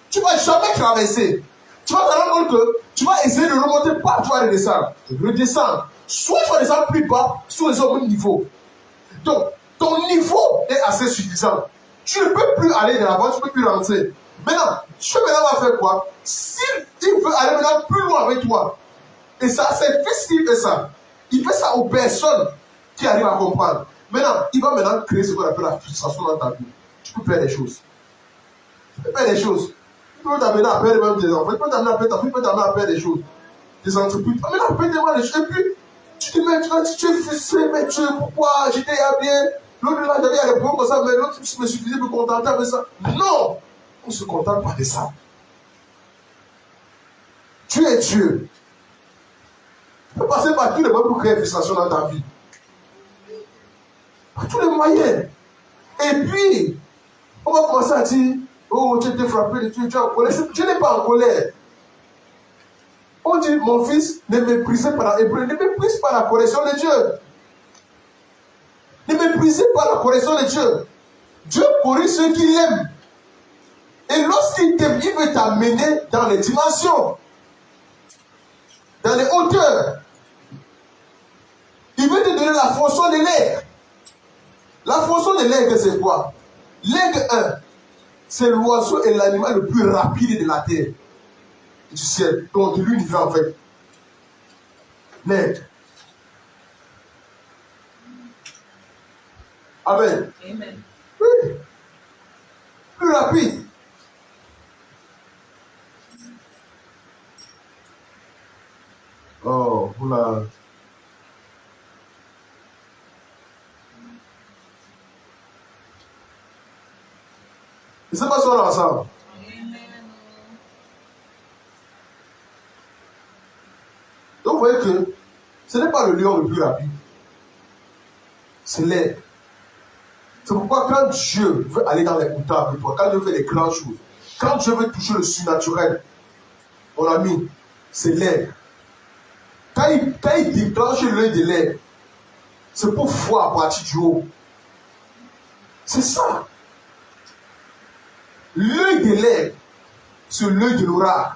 tu ne vas jamais traverser. Tu vas te rendre compte que tu vas essayer de remonter, pas tu vas redescendre. Redescendre. Soit tu vas descendre plus bas, soit tu vas au même niveau. Donc, ton niveau est assez suffisant. Tu ne peux plus aller de l'avant, tu ne peux plus rentrer. Maintenant, Dieu maintenant va faire quoi? S'il veut aller maintenant plus loin avec toi, et ça, c'est fils qui fait ça. Il fait ça aux personnes qui arrivent à comprendre. Maintenant, il va maintenant créer ce qu'on appelle la frustration dans ta vie. Tu peux faire des choses. Tu peux faire des choses. Tu peux t'amener à perdre même des enfants. Tu peux t'amener à perdre ta vie, tu peux t'amener à perdre des choses. Des entreprises. Maintenant, à perdre des choses. Et puis, tu te mets, tu es frustré, mais Dieu, pourquoi j'étais bien? L'autre là, j'avais des problèmes comme ça, mais l'autre me suffisait de me contenter avec ça. Non! On ne se contente pas de ça. Tu es Dieu. Tu peux passer par tous les moyens pour créer une frustration dans ta vie. Par tous les moyens. Et puis, on va commencer à dire, oh, tu étais frappé, tu es en colère. Je n'ai pas en colère. On dit, mon fils, ne méprisez pas la hébreu, ne méprise pas la correction de Dieu. Ne méprisez pas la correction de Dieu. Dieu corrige ceux qui l'aiment. Et lorsqu'il t'aime, il veut t'amener dans les dimensions, dans les hauteurs. Il veut te donner la fonction de l'aigle. La fonction de l'aigle, c'est quoi? L'aigle 1, c'est l'oiseau et l'animal le plus rapide de la terre, du ciel, donc de l'univers en fait. L'aigle. Amen. Amen. Oui. Plus rapide. Oh, oula. Je ne sais pas si on est ensemble. Donc vous voyez que ce n'est pas le lion le plus rapide. C'est l'aigle. C'est pourquoi quand Dieu veut aller dans les hauteurs avec toi, quand Dieu fait des grandes choses, quand Dieu veut toucher le surnaturel, mon ami, c'est l'air. Quand il déclenche l'œil de l'air, c'est pour voir à partir du haut. C'est ça. L'œil de l'air, c'est l'œil de l'oracle.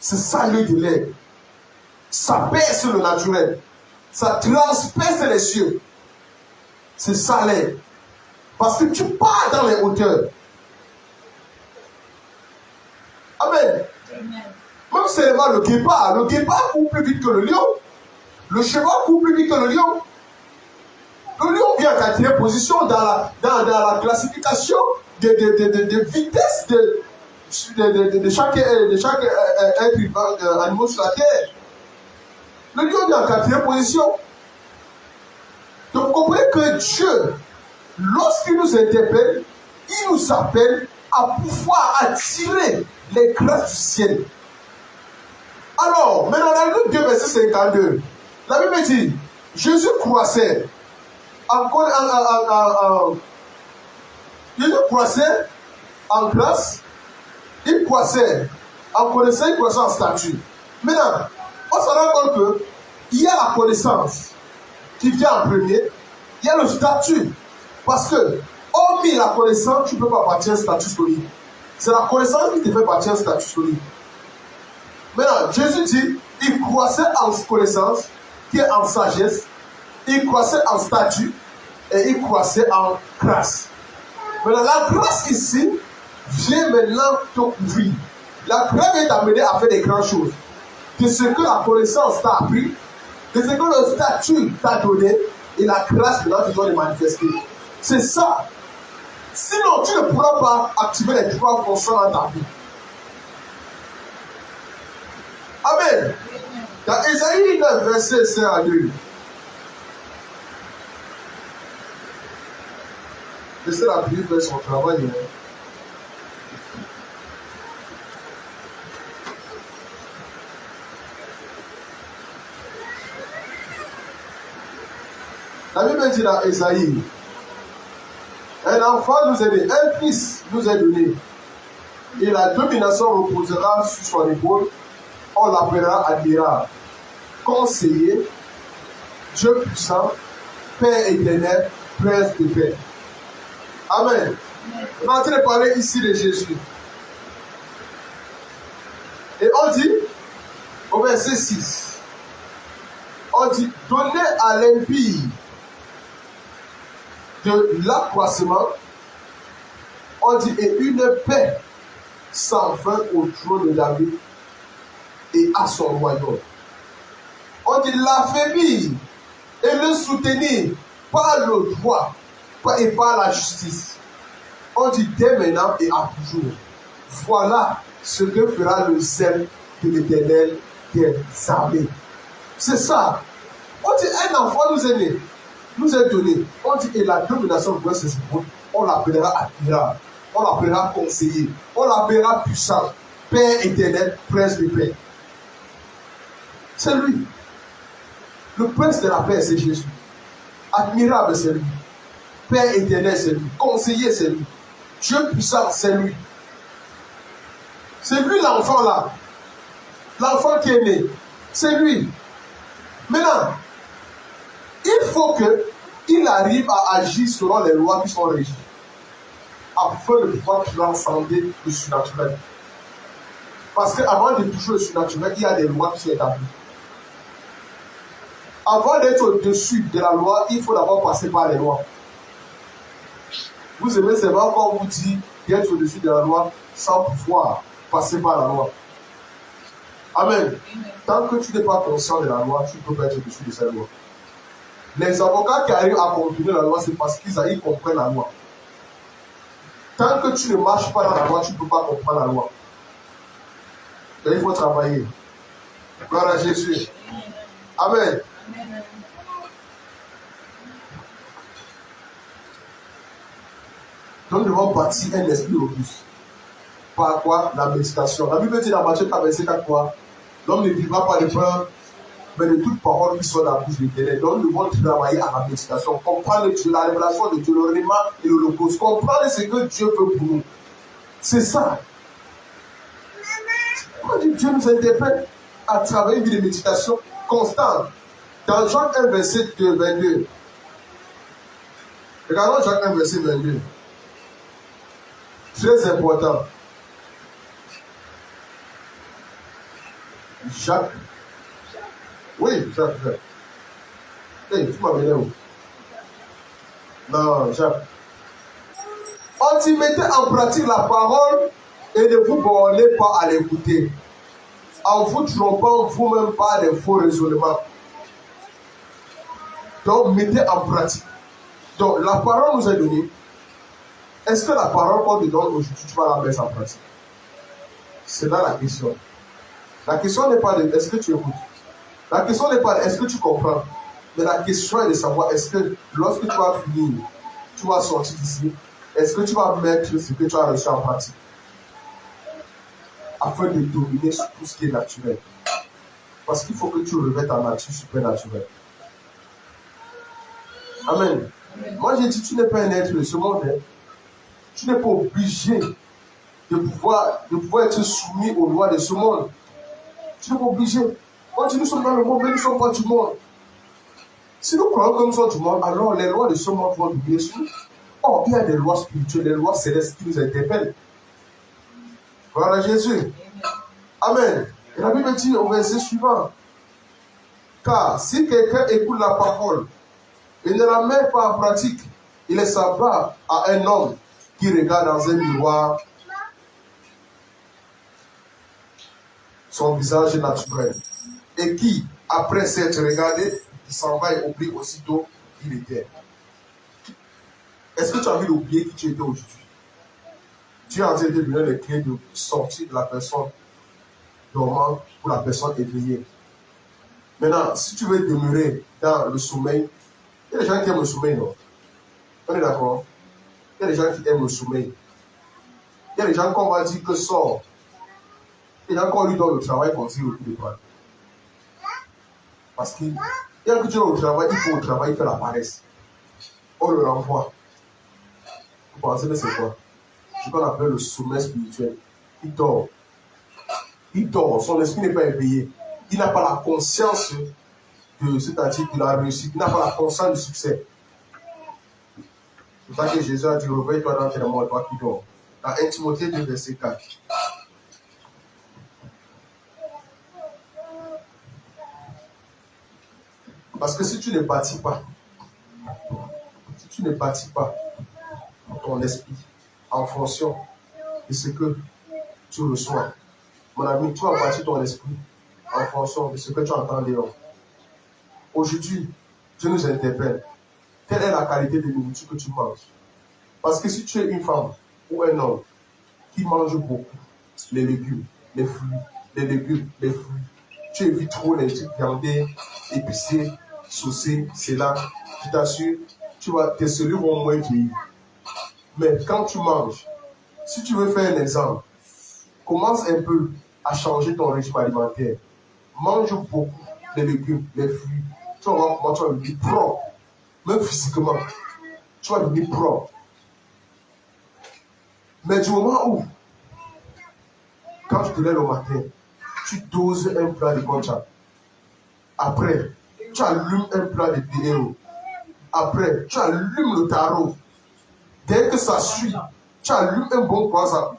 C'est ça l'œil de l'air. Ça perce le naturel. Ça transperce les cieux. C'est ça l'air. Parce que tu pars dans les hauteurs. Amen. Même seulement le guépard court plus vite que le lion. Le cheval court plus vite que le lion. Le lion vient en 4e position dans la classification de vitesse de chaque être vivant, animal sur la terre. Le lion vient en 4e position. Donc vous comprenez que Dieu, lorsqu'il nous interpelle, il nous appelle à pouvoir attirer les grâces du ciel. Alors, maintenant, dans Luc 2, verset 52, la Bible dit, Jésus croissait en grâce, il croissait en connaissance, il croissait en statut. Maintenant, on se rend compte qu'il y a la connaissance qui vient en premier, il y a le statut. Parce que, hormis la connaissance, tu ne peux pas bâtir un statut solide. C'est la connaissance qui te fait bâtir un statut solide. Maintenant, Jésus dit, il croissait en connaissance, qui est en sagesse, il croissait en statut, et il croissait en grâce. Maintenant, la grâce ici vient maintenant te couvrir. La grâce vient t'amener à faire des grandes choses. De ce que la connaissance t'a appris, de ce que le statut t'a donné, et la grâce maintenant tu dois les manifester. C'est ça. Sinon, tu ne pourras pas activer les 3 fonctions dans ta vie. Amen. Dans Ésaïe 9, verset 5 à 2. Laissez la Bible faire son travail. La Bible dit dans Ésaïe, un enfant nous est donné, un fils nous est donné, et la domination reposera sur son épaule. On l'appellera admirable, conseiller, Dieu puissant, Père éternel, Prince de paix. Amen. On est en train de parler ici de Jésus. Et on dit, au verset 6, on dit, donnez à l'impie de l'accroissement, on dit, et une paix sans fin au trône de David et à son royaume. On dit l'affaiblir et le soutenir par le droit et par la justice. On dit dès maintenant et à toujours. Voilà ce que fera le zèle de l'Éternel des armées. C'est ça. On dit un enfant nous est né, nous est donné. On dit et la domination de ses épaules, on l'appellera admirable, on l'appellera conseiller, on l'appellera puissant, Père éternel, Prince de paix. C'est lui. Le prince de la paix, c'est Jésus. Admirable, c'est lui. Père éternel, c'est lui. Conseiller, c'est lui. Dieu puissant, c'est lui. C'est lui l'enfant là. L'enfant qui est né. C'est lui. Maintenant, il faut qu'il arrive à agir selon les lois qui sont régies. Afin de pouvoir transcender le surnaturel. Parce qu'avant de toucher le surnaturel, il y a des lois qui sont établies. Avant d'être au-dessus de la loi, il faut d'abord passer par les lois. Vous aimez seulement quand on vous dit d'être au-dessus de la loi sans pouvoir passer par la loi. Amen. Tant que tu n'es pas conscient de la loi, tu ne peux pas être au-dessus de cette loi. Les avocats qui arrivent à contourner la loi, c'est parce qu'ils comprennent la loi. Tant que tu ne marches pas dans la loi, tu ne peux pas comprendre la loi. Et il faut travailler. Gloire à Jésus. Amen. Donc nous devons bâtir un esprit robuste. Par quoi? La méditation. La Bible dit dans Matthieu 4, quoi? L'homme ne vivra pas de pain, mais de toute parole qui soit dans la bouche de l'Éternel. Donc nous devons travailler à la méditation. Comprendre la révélation de Dieu, le réma et l'holocauste. Comprendre ce que Dieu veut pour nous. C'est ça. Quand Dieu nous interpelle, à travers une vie de méditation constante. Dans Jacques 1, verset 22. Regardons Jacques 1, verset 22. Très important. Jacques. Oui, Jacques. Hey, tu m'as mené où? Non, Jacques. On dit mettez en pratique la parole et ne vous bornez pas à l'écouter, en vous trompant vous-même par des faux raisonnements. Donc, mettez en pratique. Donc, la parole nous est donnée. Est-ce que la parole qu'on te donne aujourd'hui, tu vas la mettre en pratique? C'est là la question. La question n'est pas de est-ce que tu écoutes. La question n'est pas de est-ce que tu comprends. Mais la question est de savoir est-ce que lorsque tu vas finir, tu vas sortir d'ici, est-ce que tu vas mettre ce que tu as reçu en pratique afin de dominer sur tout ce qui est naturel. Parce qu'il faut que tu revêtes ta nature supernaturelle. Amen. Moi j'ai dit, tu n'es pas un être de ce monde. Hein. Tu n'es pas obligé de pouvoir être soumis aux lois de ce monde. Tu n'es pas obligé. On dit nous sommes dans le monde, mais nous ne sommes pas du monde. Si nous croyons que nous sommes du monde, alors les lois de ce monde vont dominer sur nous. Or, il y a des lois spirituelles, des lois célestes qui nous interpellent. Voilà Jésus. Amen. Et la Bible dit au verset suivant, car si quelqu'un écoute la parole et ne la met pas en pratique, il est semblable à un homme qui regarde dans un miroir son visage naturel et qui, après s'être regardé, il s'en va et oublie aussitôt qui il était. Est-ce que tu as envie d'oublier qui tu étais aujourd'hui? Tu es en train de donner les clés de sortie de la personne dormante pour la personne éveillée. Maintenant, si tu veux demeurer dans le sommeil, il y a des gens qui aiment le sommeil, non? On est d'accord? Il y a des gens qui aiment le sommeil. Il y a des gens qu'on va dire que sort. Il y a des gens qu'on lui donne le travail qu'on dit au coup de bras. Parce qu'il y a que tu es au travail, il faut au travail, il fait la paresse. On le renvoie. Vous pensez que c'est quoi? Ce qu'on appelle le sommeil spirituel. Il dort. Il dort. Son esprit n'est pas éveillé. Il n'a pas la conscience c'est-à-dire de la réussite. Il n'a pas la conscience du succès. C'est pour ça que Jésus a dit, réveille-toi dans tes morts, toi qui dors. Dans 1 Timothée 2, verset 4. Parce que si tu ne bâtis pas ton esprit en fonction de ce que tu reçois, mon ami, tu vas bâtir ton esprit en fonction de ce que tu entends dehors. Aujourd'hui, Dieu nous interpelle. Quelle est la qualité de nourriture que tu manges? Parce que si tu es une femme ou un homme qui mange beaucoup les légumes, les fruits, tu évites trop les trucs viandés, épicés, saucés, c'est là, je t'assure, tes cellules vont moins vieillir. Mais quand tu manges, si tu veux faire un exemple, commence un peu à changer ton régime alimentaire. Mange beaucoup les légumes, les fruits. Tu vas voir comment tu vas devenir propre. Même physiquement, tu vas devenir propre. Mais du moment où, quand tu te lèves le matin, tu doses un plat de concha. Après, tu allumes un plat de déo. Après, tu allumes le tarot. Dès que ça suit, tu allumes un bon croissant.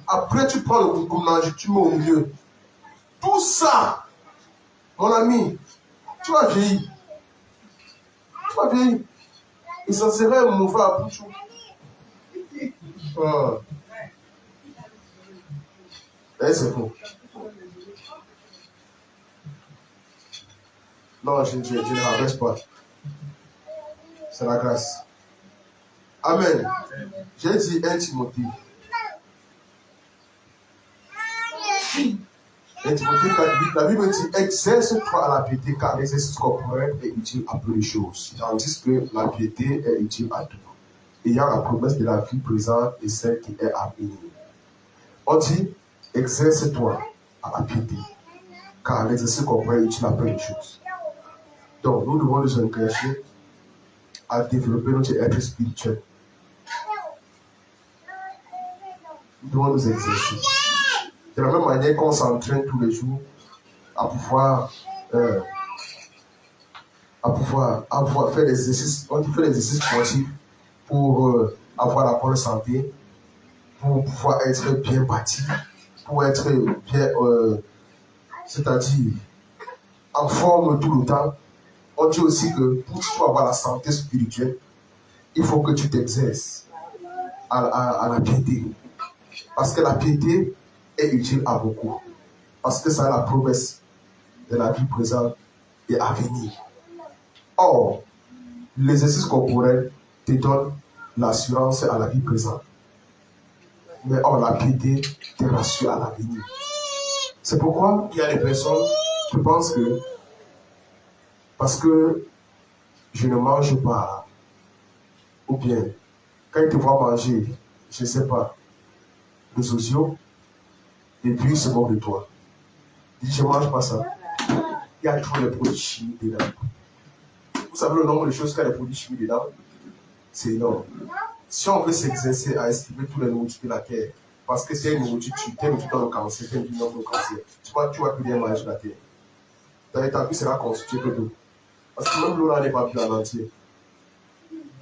Après, tu prends le concombre, tu mets au milieu. Tout ça, mon ami, tu vas vieillir. Tu vas vieillir. Et ça serait un mauvais approche. C'est faux. Non, je ne rabaisse pas. C'est la grâce. Amen. J'ai dit 1 Timothée. 1 Timothée 4, la Bible dit exerce-toi à la piété car l'exercice corporel est utile à peu de choses. Tandis que la piété est utile à tout, ayant la promesse de la vie présente et celle qui est à venir. On dit exerce-toi à la piété car l'exercice corporel est utile à peu de choses. Donc, nous devons nous engager à développer notre être spirituel. Nous devons nous exercer. De la même manière qu'on s'entraîne tous les jours à pouvoir faire des exercices, on dit faire des exercices sportifs pour avoir la bonne santé, pour pouvoir être bien bâti, pour être bien, c'est-à-dire en forme tout le temps. On dit aussi que pour que tu puisses avoir la santé spirituelle, il faut que tu t'exerces à la piété. Parce que la piété est utile à beaucoup. Parce que ça a la promesse de la vie présente et à venir. Or, l'exercice corporel te donne l'assurance à la vie présente. Mais or, la piété te rassure à l'avenir. C'est pourquoi il y a des personnes qui pensent que parce que je ne mange pas, ou bien quand ils te voient manger, je ne sais pas, le socio, et puis ils se moquent de toi. Ils disent, je ne mange pas ça. Il y a tous les produits chimiques dedans. Vous savez le nombre de choses qu'il y a des produits chimiques dedans? C'est énorme. Si on veut s'exercer à esquiver tous les nourritures de la terre, parce que c'est une nourriture dans le cancer, c'est une nourriture dans le cancer, tu vas plus bien manger la terre. Ta vie sera constituée que d'eau. Parce que même l'eau là n'est pas plus en entier.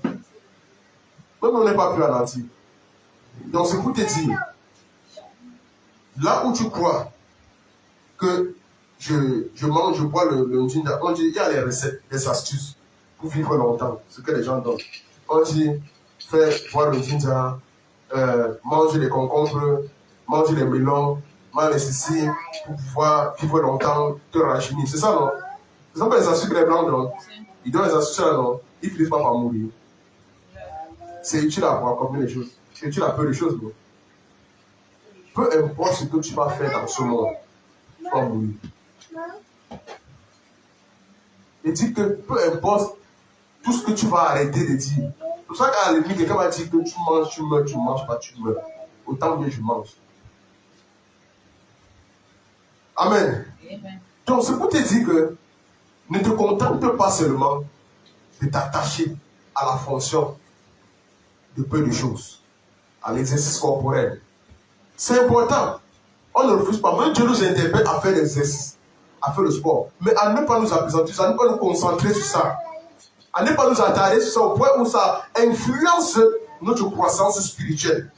Même l'eau n'est pas plus en entier. Donc c'est pour te dire, là où tu crois que je mange, je bois le ginger, on dit, il y a les recettes, les astuces pour vivre longtemps, ce que les gens donnent. On dit, fais boire le ginger, manger les concombres, manger les melons, manger ceci, pour pouvoir vivre longtemps, te rajeunir. C'est ça, non? Ce sont pas les astuces que les blancs donnent. Ils donnent les astuces là, non? Ils finissent pas par mourir. C'est utile à voir combien de choses. C'est utile à peu de choses, non? Peu importe ce que tu vas faire dans ce monde, tu vas mourir. Il dit que peu importe tout ce que tu vas arrêter de dire. C'est pour ça qu'à la limite, quelqu'un va dire que tu manges, tu meurs, tu ne manges pas, tu meurs. Autant que je mange. Amen. Donc, c'est pour te dire que ne te contente pas seulement de t'attacher à la fonction de peu de choses, à l'exercice corporel. C'est important. On ne refuse pas. Même Dieu nous interpelle à faire l'exercice, à faire le sport. Mais à ne pas nous appesantir, à ne pas nous concentrer sur ça. À ne pas nous attarder sur ça au point où ça influence notre croissance spirituelle.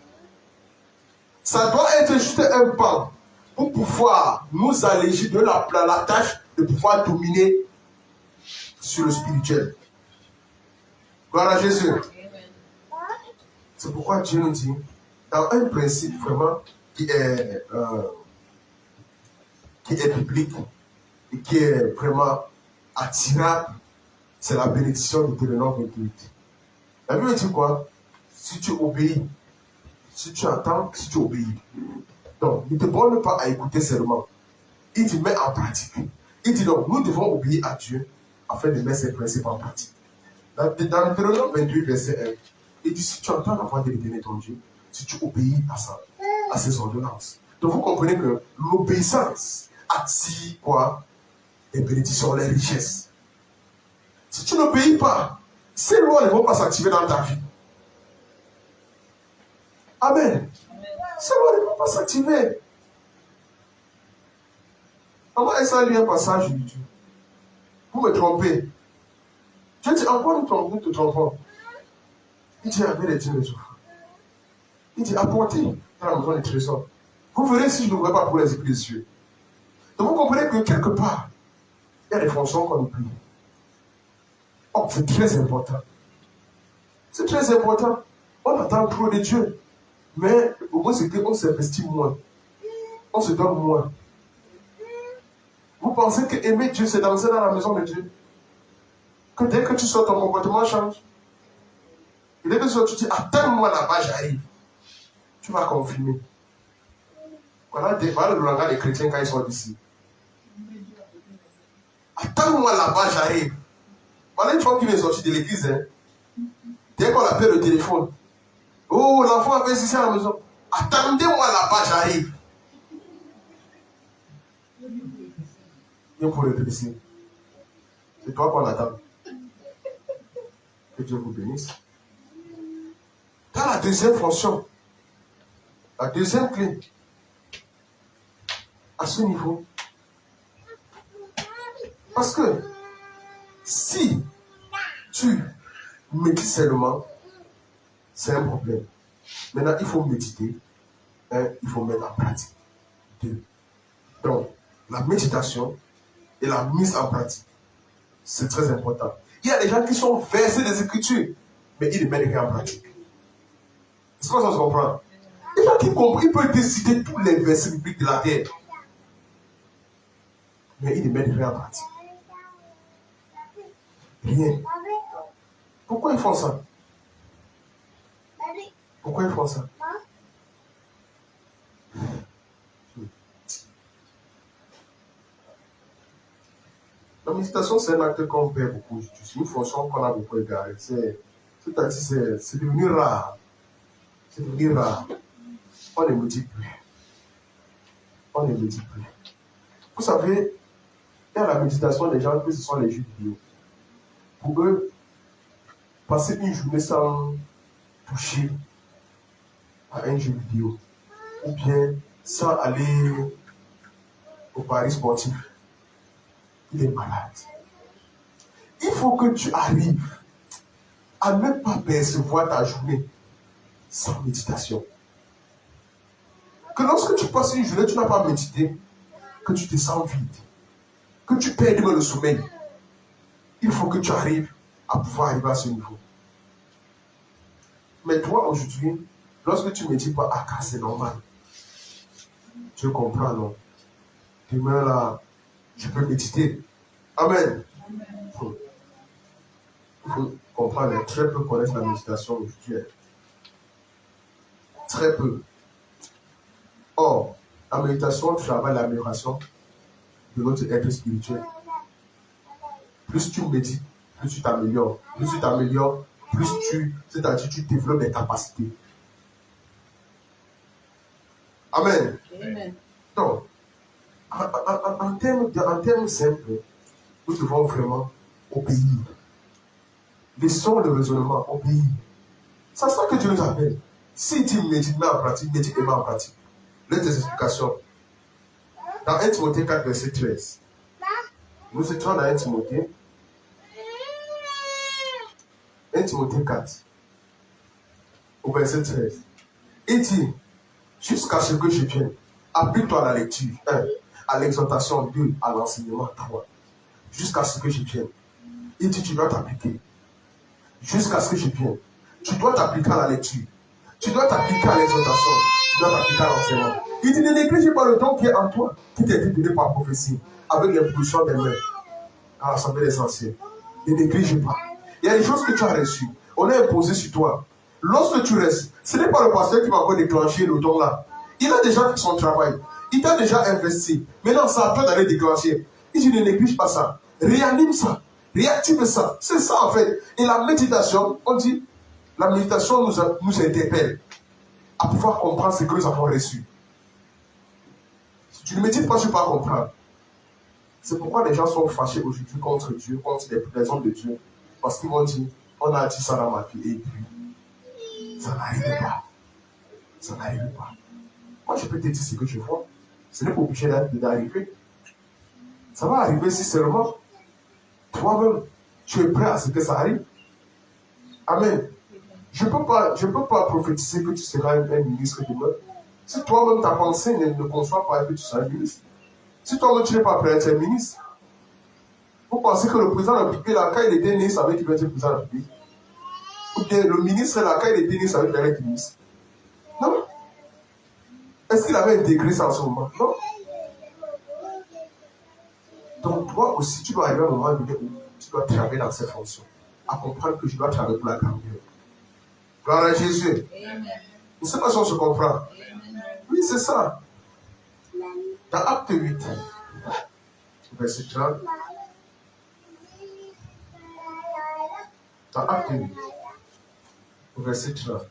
Ça doit être juste un pas pour pouvoir nous alléger de la tâche de pouvoir dominer sur le spirituel. Gloire à Jésus. C'est pourquoi Dieu nous dit, dans un principe vraiment qui est biblique et qui est vraiment attirable, c'est la bénédiction de Deutéronome 28. La Bible dit quoi? Si tu obéis, si tu entends, si tu obéis. Donc, ne te borne pas à écouter seulement. Il te met en pratique. Il dit donc, nous devons obéir à Dieu afin de mettre ses principes en pratique. Dans Deutéronome 28, verset 1, il dit, si tu entends la voix de l'Éternel ton Dieu, si tu obéis à ses ordonnances. Donc vous comprenez que l'obéissance attire quoi? Les bénédictions, les richesses. Si tu n'obéis pas, ces lois ne vont pas s'activer dans ta vie. Amen. Ces lois ne vont pas s'activer. On va essayer de lire un passage de Dieu. Vous me trompez. Dieu dit, encore nous te trompons. Il dit, avec les dieux les offres. Il dit, apportez dans la maison des trésors. Vous verrez si je n'ouvrais pas pour les épées des cieux. Donc vous comprenez que quelque part, il y a des fonctions qu'on oublie. Oh, c'est très important. C'est très important. On attend trop de Dieu. Mais au moins, c'est qu'on s'investit moins. On se donne moins. Vous pensez que aimer Dieu, c'est danser dans la maison de Dieu? Que dès que tu sors, ton comportement change. Et dès que tu sors, tu dis, attends-moi là-bas, j'arrive. Tu vas confirmer. Voilà le langage des chrétiens quand ils sont d'ici. Attends-moi là-bas, j'arrive. Voilà une femme qui vient sortir de l'église. Hein. Dès qu'on appelle le téléphone. Oh, l'enfant a fait ici à la maison. Attendez-moi là-bas, j'arrive. Viens pour le blesser. C'est toi qu'on attend. Que Dieu vous bénisse. Dans la deuxième fonction, la deuxième clé, à ce niveau, Parce que si tu médites seulement, c'est un problème. Maintenant, il faut méditer. Il faut mettre en pratique. 2. Donc, la méditation et la mise en pratique, c'est très important. Il y a des gens qui sont versés des Écritures, mais ils ne mettent rien en pratique. Est-ce que ça se comprend? Les gens qui comprennent, ils peuvent décider tous les versets bibliques de la terre, mais ils ne mettent rien en pratique. Rien. Pourquoi ils font ça? Pourquoi ils font ça? La méditation, c'est un acte qu'on perd beaucoup. C'est une fonction qu'on a beaucoup égarée. C'est-à-dire, c'est devenu rare. C'est devenu rare. On ne médite plus. On ne médite plus. Vous savez, il y a la méditation des gens que ce sont les jeux vidéo. Pour eux, passer une journée sans toucher à un jeu vidéo, ou bien sans aller au paris sportif, il est malade. Il faut que tu arrives à ne pas percevoir ta journée sans méditation. Que lorsque tu passes une journée, tu n'as pas médité, que tu te sens vide, que tu perds le sommeil. Il faut que tu arrives à pouvoir arriver à ce niveau. Mais toi, aujourd'hui, lorsque tu ne médites pas, ah, c'est normal. Tu comprends, non? Demain, là, je peux méditer. Amen. Il faut comprendre, très peu connaissent la méditation aujourd'hui. Très peu. Or, la méditation travaille l'amélioration de notre être spirituel. Plus tu médites, plus tu t'améliores. Plus tu t'améliores, plus c'est-à-dire tu développes des capacités. Amen. Amen. Donc, en termes simples, nous devons vraiment obéir. Laissons le raisonnement, obéir. C'est ça que Dieu nous appelle. Si tu médites, mets en pratique, médite et mets en pratique. Laisse tes explications. Dans 1 Timothée 4, verset 13. Nous étions dans 1 Timothée. 1 Timothée 4, au verset 13. Il dit, jusqu'à ce que je vienne, applique-toi à la lecture. 1. À l'exhortation. 2. À l'enseignement. 3. Jusqu'à ce que je vienne. Il dit, tu dois t'appliquer. Jusqu'à ce que je vienne. Tu dois t'appliquer à la lecture. Tu dois t'appliquer à l'exhortation. Tu dois t'appliquer à l'enseignement. Il dit, ne néglige pas le don qui est en toi, qui t'a été donné par prophétie, avec l'impulsion des mains, à l'assemblée des anciens. Ne néglige pas. Il y a des choses que tu as reçues. On a imposé sur toi. Lorsque tu restes, ce n'est pas le pasteur qui va encore déclencher le don là. Il a déjà fait son travail. Il t'a déjà investi. Maintenant, c'est à toi d'aller déclencher. Il dit, ne néglige pas ça. Réanime ça. Réactive ça. C'est ça en fait. Et la méditation, on dit, la méditation nous interpelle à pouvoir comprendre ce que nous avons reçu. Si tu ne médites pas, tu ne peux pas comprendre. C'est pourquoi les gens sont fâchés aujourd'hui contre Dieu, contre les hommes de Dieu. Parce qu'ils vont dire, on a dit ça dans ma vie, et puis, ça n'arrive pas. Ça n'arrive pas. Moi, je peux te dire ce que je vois. Ce n'est pas obligé d'arriver. Ça va arriver si seulement toi-même, tu es prêt à ce que ça arrive. Amen. Je ne peux pas prophétiser que tu seras un ministre demain. Si toi-même, ta pensée ne conçoit pas que tu seras un ministre. Si toi-même, tu n'es pas prêt à être un ministre. Vous pensez que le président de la République, là, quand il était né, il savait qu'il va être président de la République. Ou bien le ministre, là, quand il était né, il savait qu'il allait être ministre. Non. Est-ce qu'il avait intégré ça en ce moment? Non. Donc, toi aussi, tu dois arriver à un moment donné où tu dois travailler dans cette fonction. À comprendre que je dois travailler pour la grandeur. Gloire à Jésus. Amen. Je ne sais pas si on se comprend. Amen. Oui, c'est ça. Dans Acte 8, verset 30. Dans Acte 8, verset 30.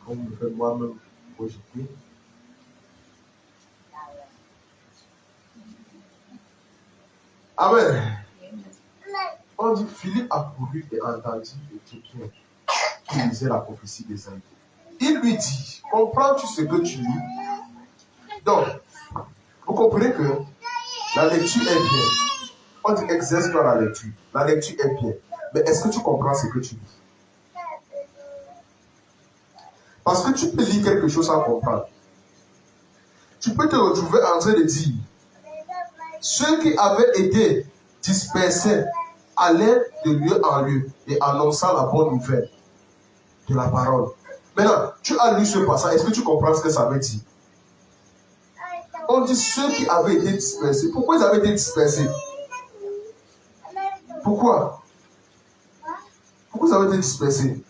Comme je fais moi-même projeter. Amen. On dit Philippe a couru et entendu Éthiopien qui lisait la prophétie d'Ésaïe. il lui dit, comprends-tu ce que tu lis? Donc, vous comprenez que la lecture est bien. On dit exerce-toi la lecture. La lecture est bien. Mais est-ce que tu comprends ce que tu lis? Parce que tu peux lire quelque chose sans comprendre. Tu peux te retrouver en train de dire, ceux qui avaient été dispersés allaient de lieu en lieu et annonçant la bonne nouvelle de la parole. Maintenant, tu as lu ce passage, est-ce que tu comprends ce que ça veut dire? On dit ceux qui avaient été dispersés. Pourquoi ils avaient été dispersés? Pourquoi? Pourquoi ils avaient été dispersés?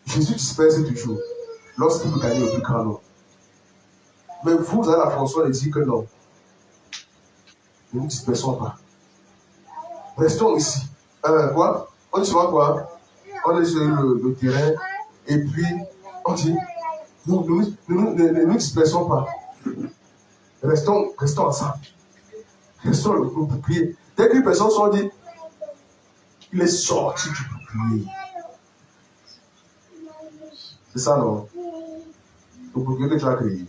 Jésus disperse toujours lorsqu'il veut gagner le plus grand nombre. Mais vous avez la fonction de dire que non. Ne nous dispersons pas. Restons ici. Quoi? On dit souvent quoi? On est sur le terrain et puis on dit ne nous dispersons pas. Restons ensemble. Restons le bouclier. Dès qu'une personne sort, dit il est sorti du bouclier. C'est ça, non? Le bouclier que tu as créé.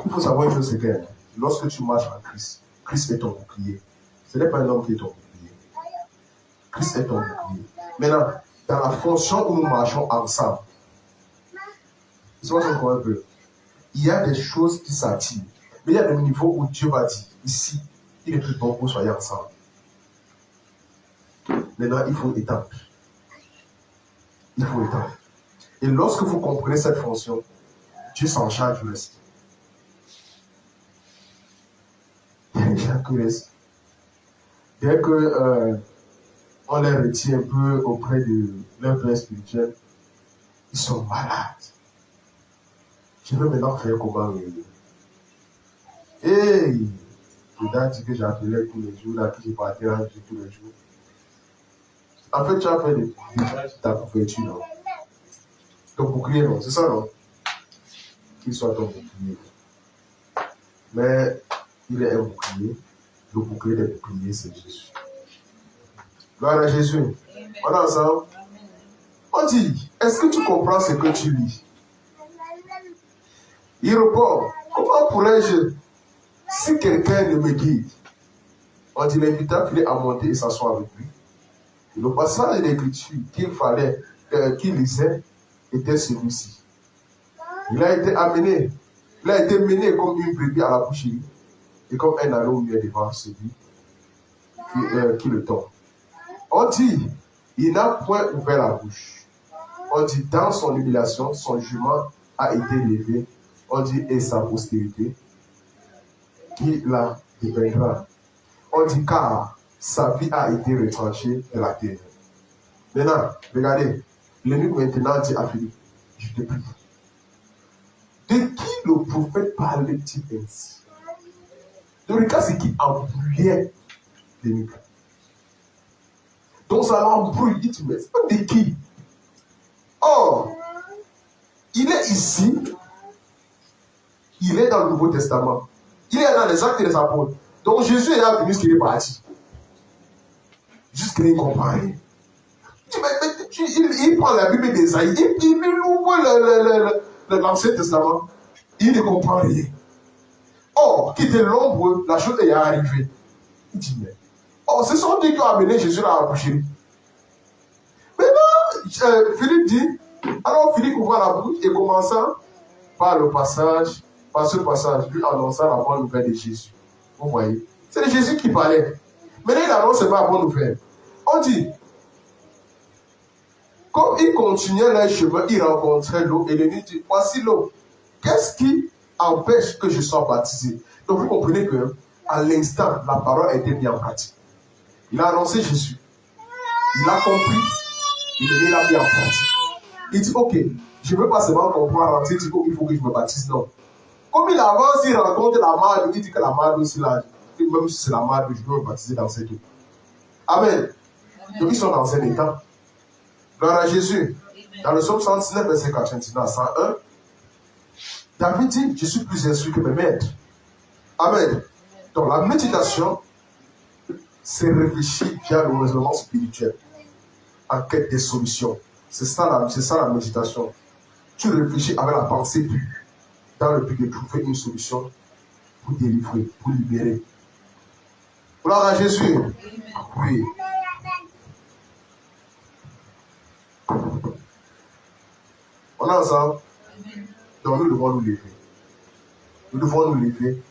Il faut savoir une chose, c'est que lorsque tu marches en Christ, Christ est ton bouclier. Ce n'est pas un homme qui est ton bouclier. Christ est ton bouclier. Maintenant, dans la fonction où nous marchons ensemble, un peu, il y a des choses qui s'attirent. Mais il y a des niveaux où Dieu va dire, ici, il est plus bon que vous soyez ensemble. Maintenant, il faut étendre. Il faut étendre. Et lorsque vous comprenez cette fonction, Dieu s'en charge du reste. Il y a des gens qui restent. Dès que on les retient un peu auprès de leur père spirituel, ils sont malades. Je veux maintenant faire comment hey, le date que j'appelais tous les jours, là, que j'ai parti à tous les jours. En fait, tu as fait ta couverture, non? Ton bouclier, non? C'est ça, non? Qu'il soit ton bouclier. Mais il est un bouclier. Le bouclier des boucliers, c'est Jésus. Gloire à Jésus. On est ensemble. On dit, est-ce que tu comprends ce que tu lis? Il répond, comment pourrais-je, si quelqu'un ne me guide? On dit, l'invita Philippe à monter et s'asseoir avec lui. Et le passage de l'écriture qu'il fallait, qu'il lisait, était celui-ci. Il a été mené comme une brebis à la boucherie et comme un agneau muet devant celui qui le tombe. On dit, il n'a point ouvert la bouche. On dit, dans son humiliation, son jugement a été levé. On dit, et sa postérité, qui la dépeindra. On dit, car sa vie a été retranchée de la terre. Maintenant, regardez, l'ennemi maintenant dit à Philippe, je te prie. De qui le prophète parlait-il ainsi? Donc, regarde ce qui embrouillait l'ennemi. Donc, ça l'embrouille. Il dit, mais c'est pas de qui? Or, il est ici, il est dans le Nouveau Testament, il est dans les Actes des Apôtres. Donc, Jésus est venu ce qu'il est parti. Juste qu'il ne comprend rien. Il prend la Bible d'Ésaïe, il ouvre l'Ancien Testament, il ne comprend rien. Or, quitter l'ombre, la chose est arrivée. Il dit, mais, ce sont eux qui ont amené Jésus à la boucherie. Maintenant, Philippe dit, alors Philippe ouvre la bouche et commençant par ce passage, lui annonça la bonne nouvelle de Jésus. Vous voyez, c'est de Jésus qui parlait. Maintenant, il annonce pas la bonne nouvelle. On dit, comme ils continuaient leur chemin, ils rencontraient l'eau et l'ennemi dit, voici l'eau. Qu'est-ce qui empêche que je sois baptisé? Donc vous comprenez que à l'instant, la parole a été mise en pratique. Il a annoncé Jésus. Il a compris. Il l'a mis en pratique. Il dit, ok, je ne veux pas seulement comprendre, il dit, il faut que je me baptise. Non. Comme il avance, il rencontre la marde, il dit que la marde aussi là, même si c'est la marde, je peux me baptiser dans cette eau. Amen. Donc ils sont dans un état. Gloire à Jésus. Dans le psaume 119, verset 89 à 101, David dit, je suis plus instruit que mes maîtres. Amen. Donc la méditation, c'est réfléchir via le raisonnement spirituel en quête des solutions. C'est ça la méditation. Tu réfléchis avec la pensée pure dans le but de trouver une solution pour délivrer, pour libérer. Gloire à Jésus. Oui. On est ensemble. Donc nous devons nous lever. Nous devons nous lever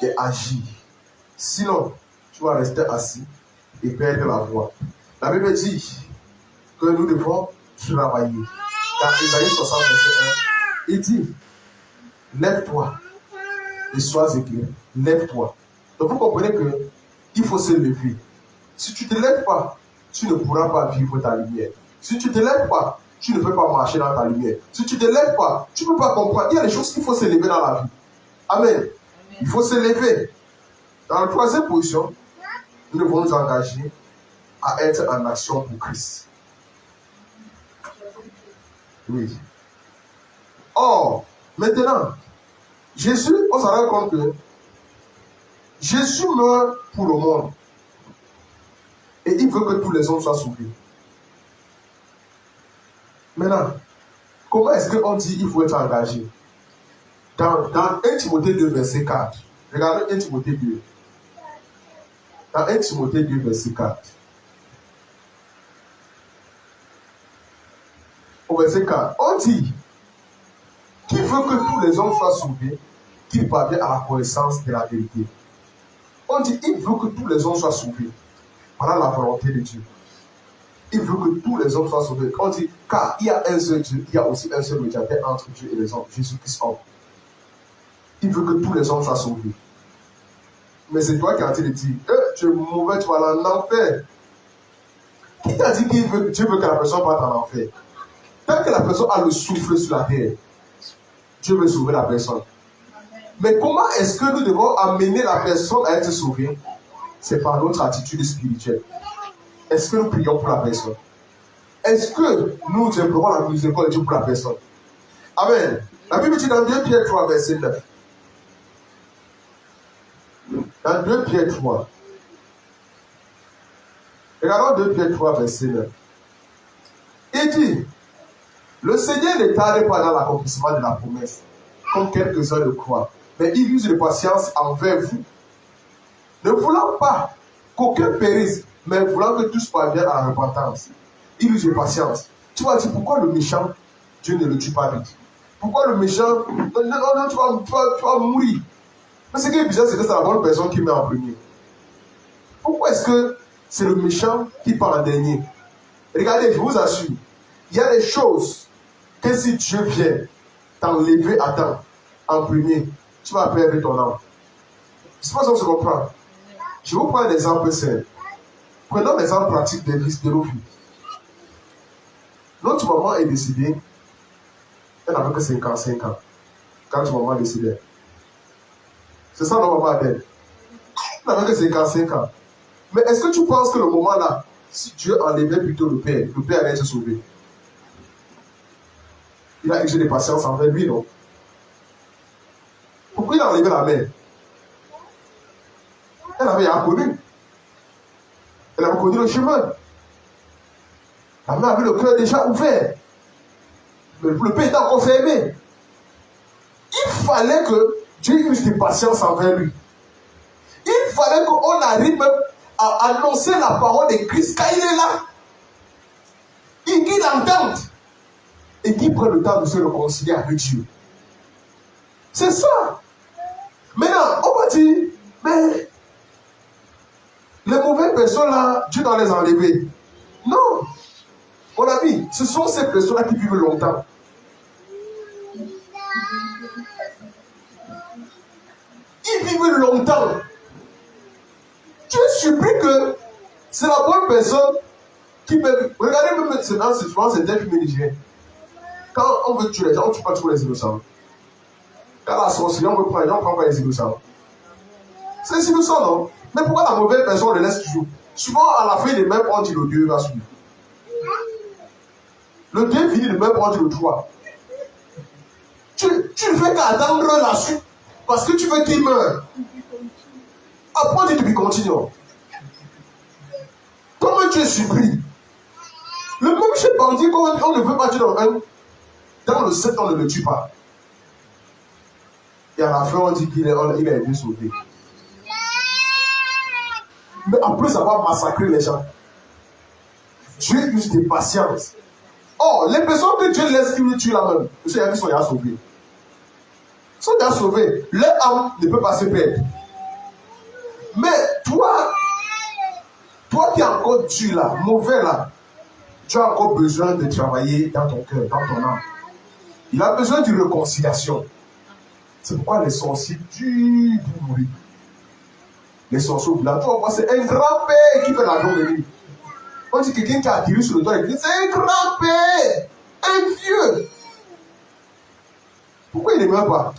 et agir. Sinon, tu vas rester assis et perdre la voix. La Bible dit que nous devons travailler. Dans Isaïe 60, verset 1, il dit, lève-toi et sois éclairé. Lève-toi. Donc vous comprenez qu'il faut se lever. Si tu ne te lèves pas, tu ne pourras pas vivre ta lumière. Si tu ne te lèves pas, tu ne peux pas marcher dans ta lumière. Si tu ne te lèves pas, tu ne peux pas comprendre. Il y a des choses qu'il faut se lever dans la vie. Amen. Il faut se lever. Dans la troisième position, nous devons nous engager à être en action pour Christ. Oui. Or, maintenant, Jésus, on s'en rend compte que Jésus meurt pour le monde. Et il veut que tous les hommes soient sauvés. Maintenant, comment est-ce qu'on dit qu'il faut être engagé? Dans 1 Timothée 2, verset 4. Regardez 1 Timothée 2. Dans 1 Timothée 2, verset 4. Au verset 4, on dit qu'il veut que tous les hommes soient sauvés, qu'ils parviennent à la connaissance de la vérité. On dit il veut que tous les hommes soient sauvés. Voilà la volonté de Dieu. Il veut que tous les hommes soient sauvés. On dit car il y a un seul Dieu, il y a aussi un seul médiateur entre Dieu et les hommes, Jésus-Christ homme. Il veut que tous les hommes soient sauvés. Mais c'est toi qui as dit de dire, tu es mauvais, tu vas aller en enfer. Qui t'a dit qu'il veut, Dieu veut que la personne parte en enfer? Tant que la personne a le souffle sur la terre, Dieu veut sauver la personne. Mais comment est-ce que nous devons amener la personne à être sauvée? C'est par notre attitude spirituelle. Est-ce que nous prions pour la personne? Est-ce que nous implorons la miséricorde de Dieu pour la personne? Amen. La Bible dit dans 2 Pierre 3, verset 9. Dans 2 Pierre 3. Regardons 2 Pierre 3, verset 9. Il dit, le Seigneur ne tarde pas dans l'accomplissement de la promesse, comme quelques-uns le croient, mais il use de patience envers vous, ne voulant pas qu'aucun périsse, mais voulant que tous parviennent à la repentance. Il use de patience. Tu vas dire, pourquoi le méchant, Dieu ne le tue pas vite? Pourquoi le méchant, non, tu vas mourir? Mais ce qui est bizarre, c'est que c'est la bonne personne qui met en premier. Pourquoi est-ce que c'est le méchant qui part en dernier? Regardez, je vous assure, il y a des choses que si Dieu vient t'enlever à temps, en premier, tu vas perdre ton âme. Je ne sais pas si on se comprend. Je vous prends un exemple simple. Prenons l'exemple pratique de nos vies. Notre maman est décédée, elle n'avait que 55 ans. Quand notre maman est décédée. C'est ça notre maman d'elle. Elle n'avait que 55 ans. Mais est-ce que tu penses que le moment là, si Dieu enlevait plutôt le père allait se sauver? Il a eu de patience envers lui, non? Pourquoi il a enlevé la mère? Elle avait rien connu. Elle avait connu le chemin. La mère avait le cœur déjà ouvert. Mais le père était encore fermé. Il fallait que Dieu use de patience envers lui. Il fallait qu'on arrive même à annoncer la parole de Christ quand il est là. Il dit l'entende. Et qu'il prenne le temps de se réconcilier avec Dieu. C'est ça. Maintenant, on va dire, mais les mauvaises personnes là, Dieu doit les enlever. Non. Mon ami, ce sont ces personnes-là qui vivent longtemps. Ils vivent longtemps. Dieu supplie que c'est la bonne personne qui peut. Regardez même maintenant, c'est souvent c'est un film nigérien. Quand on veut tuer les gens, on ne tue pas tous les innocents. Quand la sorcellerie, on veut prendre les gens, on ne prend pas les innocents. C'est les innocents, non? Mais pourquoi la mauvaise personne, on le laisse toujours? Souvent, à la fin, les mêmes, on dit le 2 va suivre. Le 2 finit de même, on dit le 3. Tu ne fais qu'attendre la suite parce que tu veux qu'il meure. Après, on dit depuis continue. Comment tu es surpris? Le même chez bandit, quand on ne veut pas tuer dans le 7, on ne le tue pas. Et à la fin, on dit qu'il a été sauvé. Mais après avoir massacré les gens, Dieu use de patience. Oh, les personnes que Dieu laisse qu'ils tuent là même, ils sont déjà sauvés. Ils sont déjà sauvés. Leur âme ne peut pas se perdre. Mais toi qui es encore dur là, mauvais là, tu as encore besoin de travailler dans ton cœur, dans ton âme. Il a besoin d'une réconciliation. C'est pourquoi les sorciers durent pour mourir. Les sorciers, là, tu vois, c'est un grand-père qui fait la journée de nuit. On dit quelqu'un qui a attiré sur le toit, c'est un grand-père, un vieux. Pourquoi il ne meurt pas?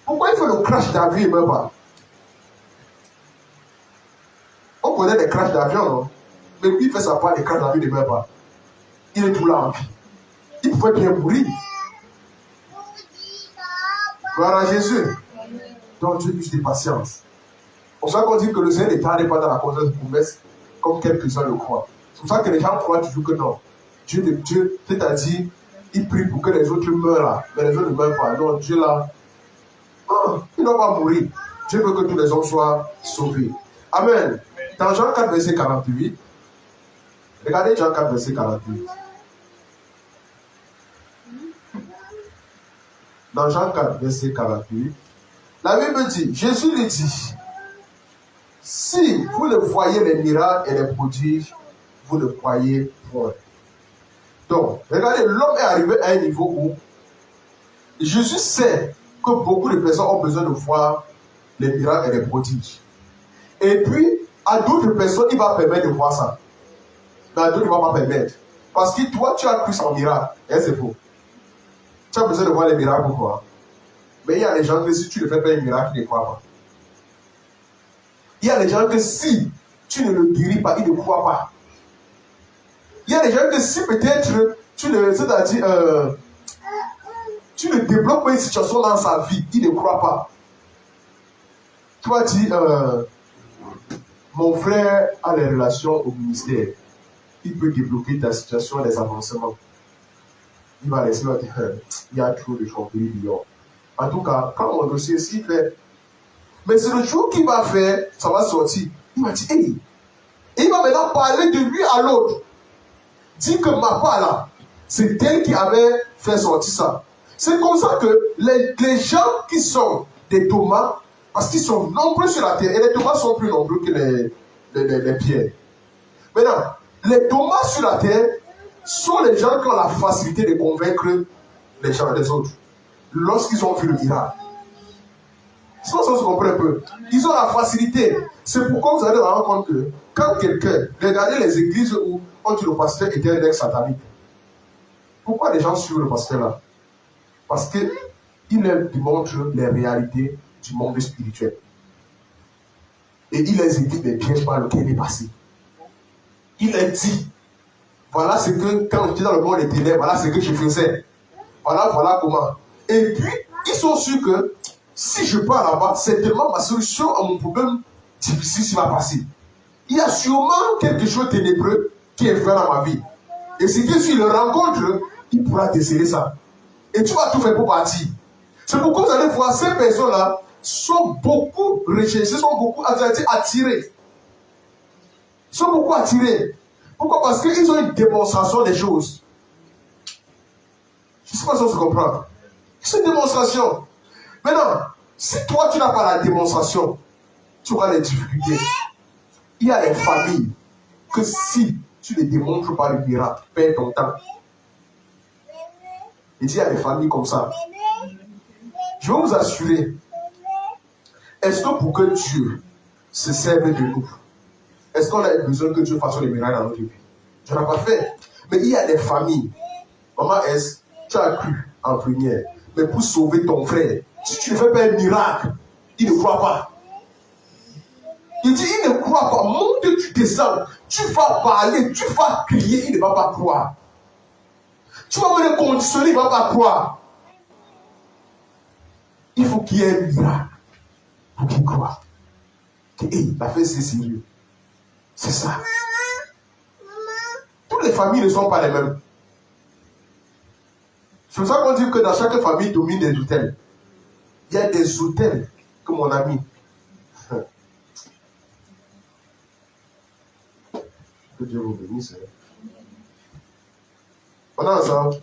Pourquoi il fait le crash d'avion, il ne meurt pas? On connaît les crashs d'avion, non? Mais lui, il fait sa part, les crashs d'avion, il ne meurt pas. Il est tout là en vie. Il pouvait bien mourir. Gloire à Jésus. Donc Dieu use de patience. C'est pour ça qu'on dit que le Seigneur ne tarde pas dans la conscience de promesse, comme quelques-uns le croient. C'est pour ça que les gens croient toujours que non. Dieu, c'est-à-dire, il prie pour que les autres meurent là, mais les autres ne meurent pas. Non, Dieu là, il ne va pas mourir. Dieu veut que tous les hommes soient sauvés. Amen. Dans Jean 4, verset 48, regardez Jean 4, verset 48. Dans Jean 4, verset 48, la Bible dit, Jésus lui dit, si vous ne voyez les miracles et les prodiges, vous ne croyez point. Donc, regardez, l'homme est arrivé à un niveau où Jésus sait que beaucoup de personnes ont besoin de voir les miracles et les prodiges. Et puis, à d'autres personnes, il va permettre de voir ça. Mais à d'autres, il ne va pas permettre. Parce que toi, tu as cru sans miracle. Et c'est faux. Tu as besoin de voir les miracles pour quoi? Mais il y a des gens que si tu ne fais pas un miracle, ils ne croient pas. Il y a des gens que si tu ne le guéris pas, ils ne croient pas. Il y a des gens que si peut-être tu ne débloques pas une situation dans sa vie, ils ne croient pas. Tu vas dire, mon frère a les relations au ministère. Il peut débloquer ta situation, les avancements. Il va laisser dire, il y a trop de champignons dehors. En tout cas, quand mon dossier s'y fait, mais c'est le jour qu'il va faire, ça va sortir. Il m'a dit, hey, et il va maintenant parler de lui à l'autre. Dit que ma part là, c'est elle qui avait fait sortir ça. C'est comme ça que les gens qui sont des Thomas, parce qu'ils sont nombreux sur la terre, et les Thomas sont plus nombreux que les pierres. Maintenant, les Thomas sur la terre sont les gens qui ont la facilité de convaincre les gens, les autres, lorsqu'ils ont vu le miracle. C'est pour ça qu'on se comprend un peu. Ils ont la facilité. C'est pourquoi vous allez vous rendre compte que quand quelqu'un, regardez les églises où on dit le pasteur était un ex-satanique. Pourquoi les gens suivent le pasteur là? Parce qu'il démontre les réalités du monde spirituel. Et il les évite des pièges par lesquels il est passé. Il les dit, voilà ce que, quand j'étais dans le monde des ténèbres, voilà ce que je faisais. Voilà comment. Et puis, ils sont sûrs que si je pars là-bas, c'est tellement ma solution à mon problème difficile qui va passer. Il y a sûrement quelque chose de ténébreux qui est fait dans ma vie. Et si tu le rencontres, il pourra déceler ça. Et tu vas tout faire pour partir. C'est pourquoi vous allez voir, ces personnes-là sont beaucoup recherchées, sont beaucoup attirées. Ils sont beaucoup attirés. Pourquoi? Parce qu'ils ont une démonstration des choses. Je ne sais pas si on se comprend. C'est une démonstration. Maintenant, si toi tu n'as pas la démonstration, tu auras des difficultés. Il y a des familles que si tu ne démontres pas le miracle, perds ton temps. Il y a des familles comme ça. Je vais vous assurer, est-ce que pour que Dieu se serve de nous, est-ce qu'on a besoin que Dieu fasse les miracles dans notre vie? Je n'ai pas fait. Mais il y a des familles. Maman S, tu as cru en première. Mais pour sauver ton frère, si tu ne fais pas un miracle, il ne croit pas. Il dit, il ne croit pas. Monte, tu descends. Tu vas parler, tu vas crier, il ne va pas croire. Tu vas me le conditionner, il ne va pas croire. Il faut qu'il y ait un miracle pour qu'il croie. Que, hey, la fête, c'est sérieux. C'est ça. les familles ne sont pas les mêmes. C'est pour ça qu'on dit que dans chaque famille domine des hôtels. Il y a des hôtels que mon ami. Que Dieu vous bénisse. On a ensemble.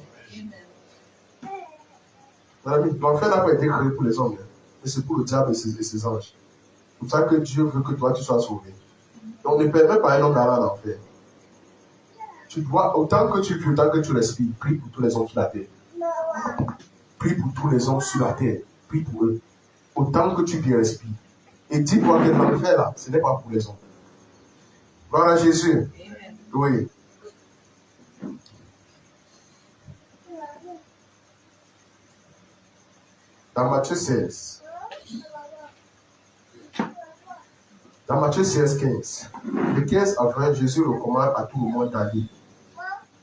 Mon ami, l'enfer n'a pas été créé pour les hommes, mais c'est pour le diable et ses anges. C'est pour ça que Dieu veut que toi tu sois sauvé. Donc ne permets pas un homme d'aller en enfer. Tu dois, autant que tu vis, autant que tu respires, prie pour tous les hommes sur la terre. Prie pour tous les hommes sur la terre. Prie pour eux. Autant que tu vis, respires. Et dis-toi que l'enfer là, ce n'est pas pour les hommes. Voilà Jésus. Oui. Dans Matthieu 16. Dans Matthieu 16, 15. De 15 à 20, Jésus recommande à tout le monde d'aller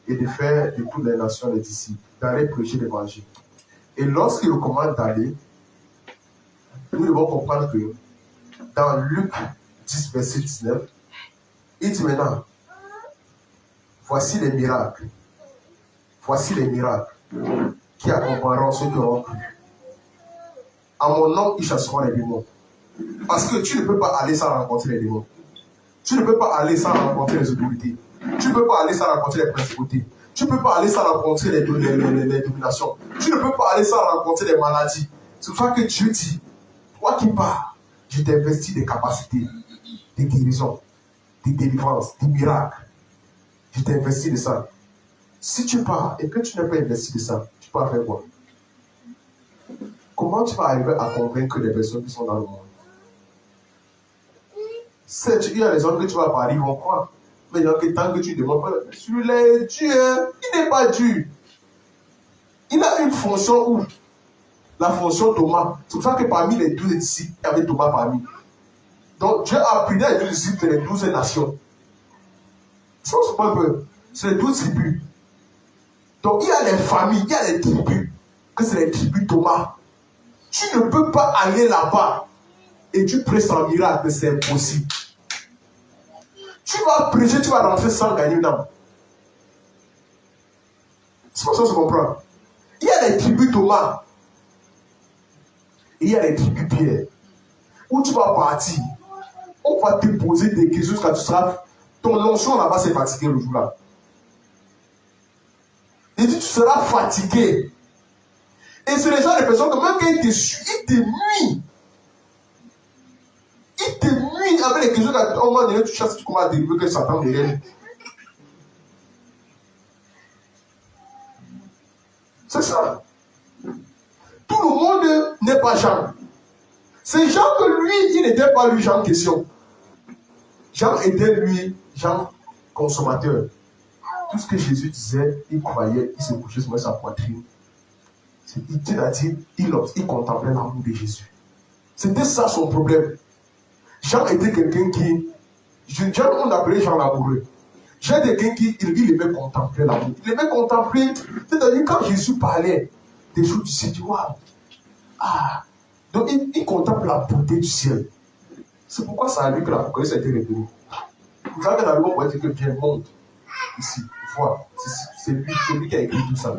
et de faire de toutes les nations les disciples, d'aller prêcher l'évangile. Et lorsqu'il recommande d'aller, nous devons comprendre que dans Luc 10, verset 19, il dit maintenant, voici les miracles qui accompagneront ceux qui auront cru. À mon nom, ils chasseront les démons. Parce que tu ne peux pas aller sans rencontrer les démons. Tu ne peux pas aller sans rencontrer les autorités. Tu ne peux pas aller sans rencontrer les principautés. Tu ne peux pas aller sans rencontrer les dominations. Tu ne peux pas aller sans rencontrer les maladies. C'est pour ça que Dieu dit, toi qui pars, je t'investis des capacités, des guérisons, des délivrances, des miracles. Je t'investis de ça. Si tu pars et que tu n'as pas investi de ça, tu peux faire quoi? Comment tu vas arriver à convaincre les personnes qui sont dans le monde? Il y a les hommes que tu vas parler, ils vont croire. Mais il y a que tant que tu demandes pas, celui-là est Dieu, il n'est pas Dieu. Il a une fonction où la fonction Thomas. C'est pour ça que parmi les 12 disciples, il y avait Thomas parmi. Donc Dieu a pris les 12 disciples de les 12 nations. Ça, c'est pas un peu. C'est les 12 tribus. Donc il y a les familles, il y a les tribus, que c'est les tribus Thomas. Tu ne peux pas aller là-bas et tu prêches en miracle, c'est impossible. Tu vas prêcher, tu vas rentrer sans gagner une âme. C'est pour ça que je comprends. Il y a les tribus Thomas. Et il y a les tribus Pierre. Où tu vas partir. On va te poser des questions jusqu'à tu seras. Ton onction là-bas c'est fatigué le jour-là. Et tu seras fatigué. Et c'est les gens de personnes que même quand ils te suivent, ils te nuisent. Il te nuit avec les questions qu'à un moment donné, tu cherches comment dériver que Satan derrière lui. C'est ça. Tout le monde n'est pas Jean. C'est Jean que lui, il n'était pas lui Jean en question. Jean était lui, Jean consommateur. Tout ce que Jésus disait, il croyait, il se couchait sur sa poitrine. C'est-à-dire, il contemplait l'amour de Jésus. C'était ça son problème. Jean était quelqu'un qui... Jean, on appelait Jean l'amoureux. Jean était quelqu'un qui il aimait contempler l'amour. Il aimait contempler... C'est-à-dire, quand Jésus parlait des choses du ciel, tu vois... Ah! Donc, il contemple la beauté du ciel. C'est pourquoi ça a lui que la connaissance a été révélée. Vous savez, dans le monde, on pourrait dire que Dieu monte. Ici, vois. C'est lui qui a écrit tout ça.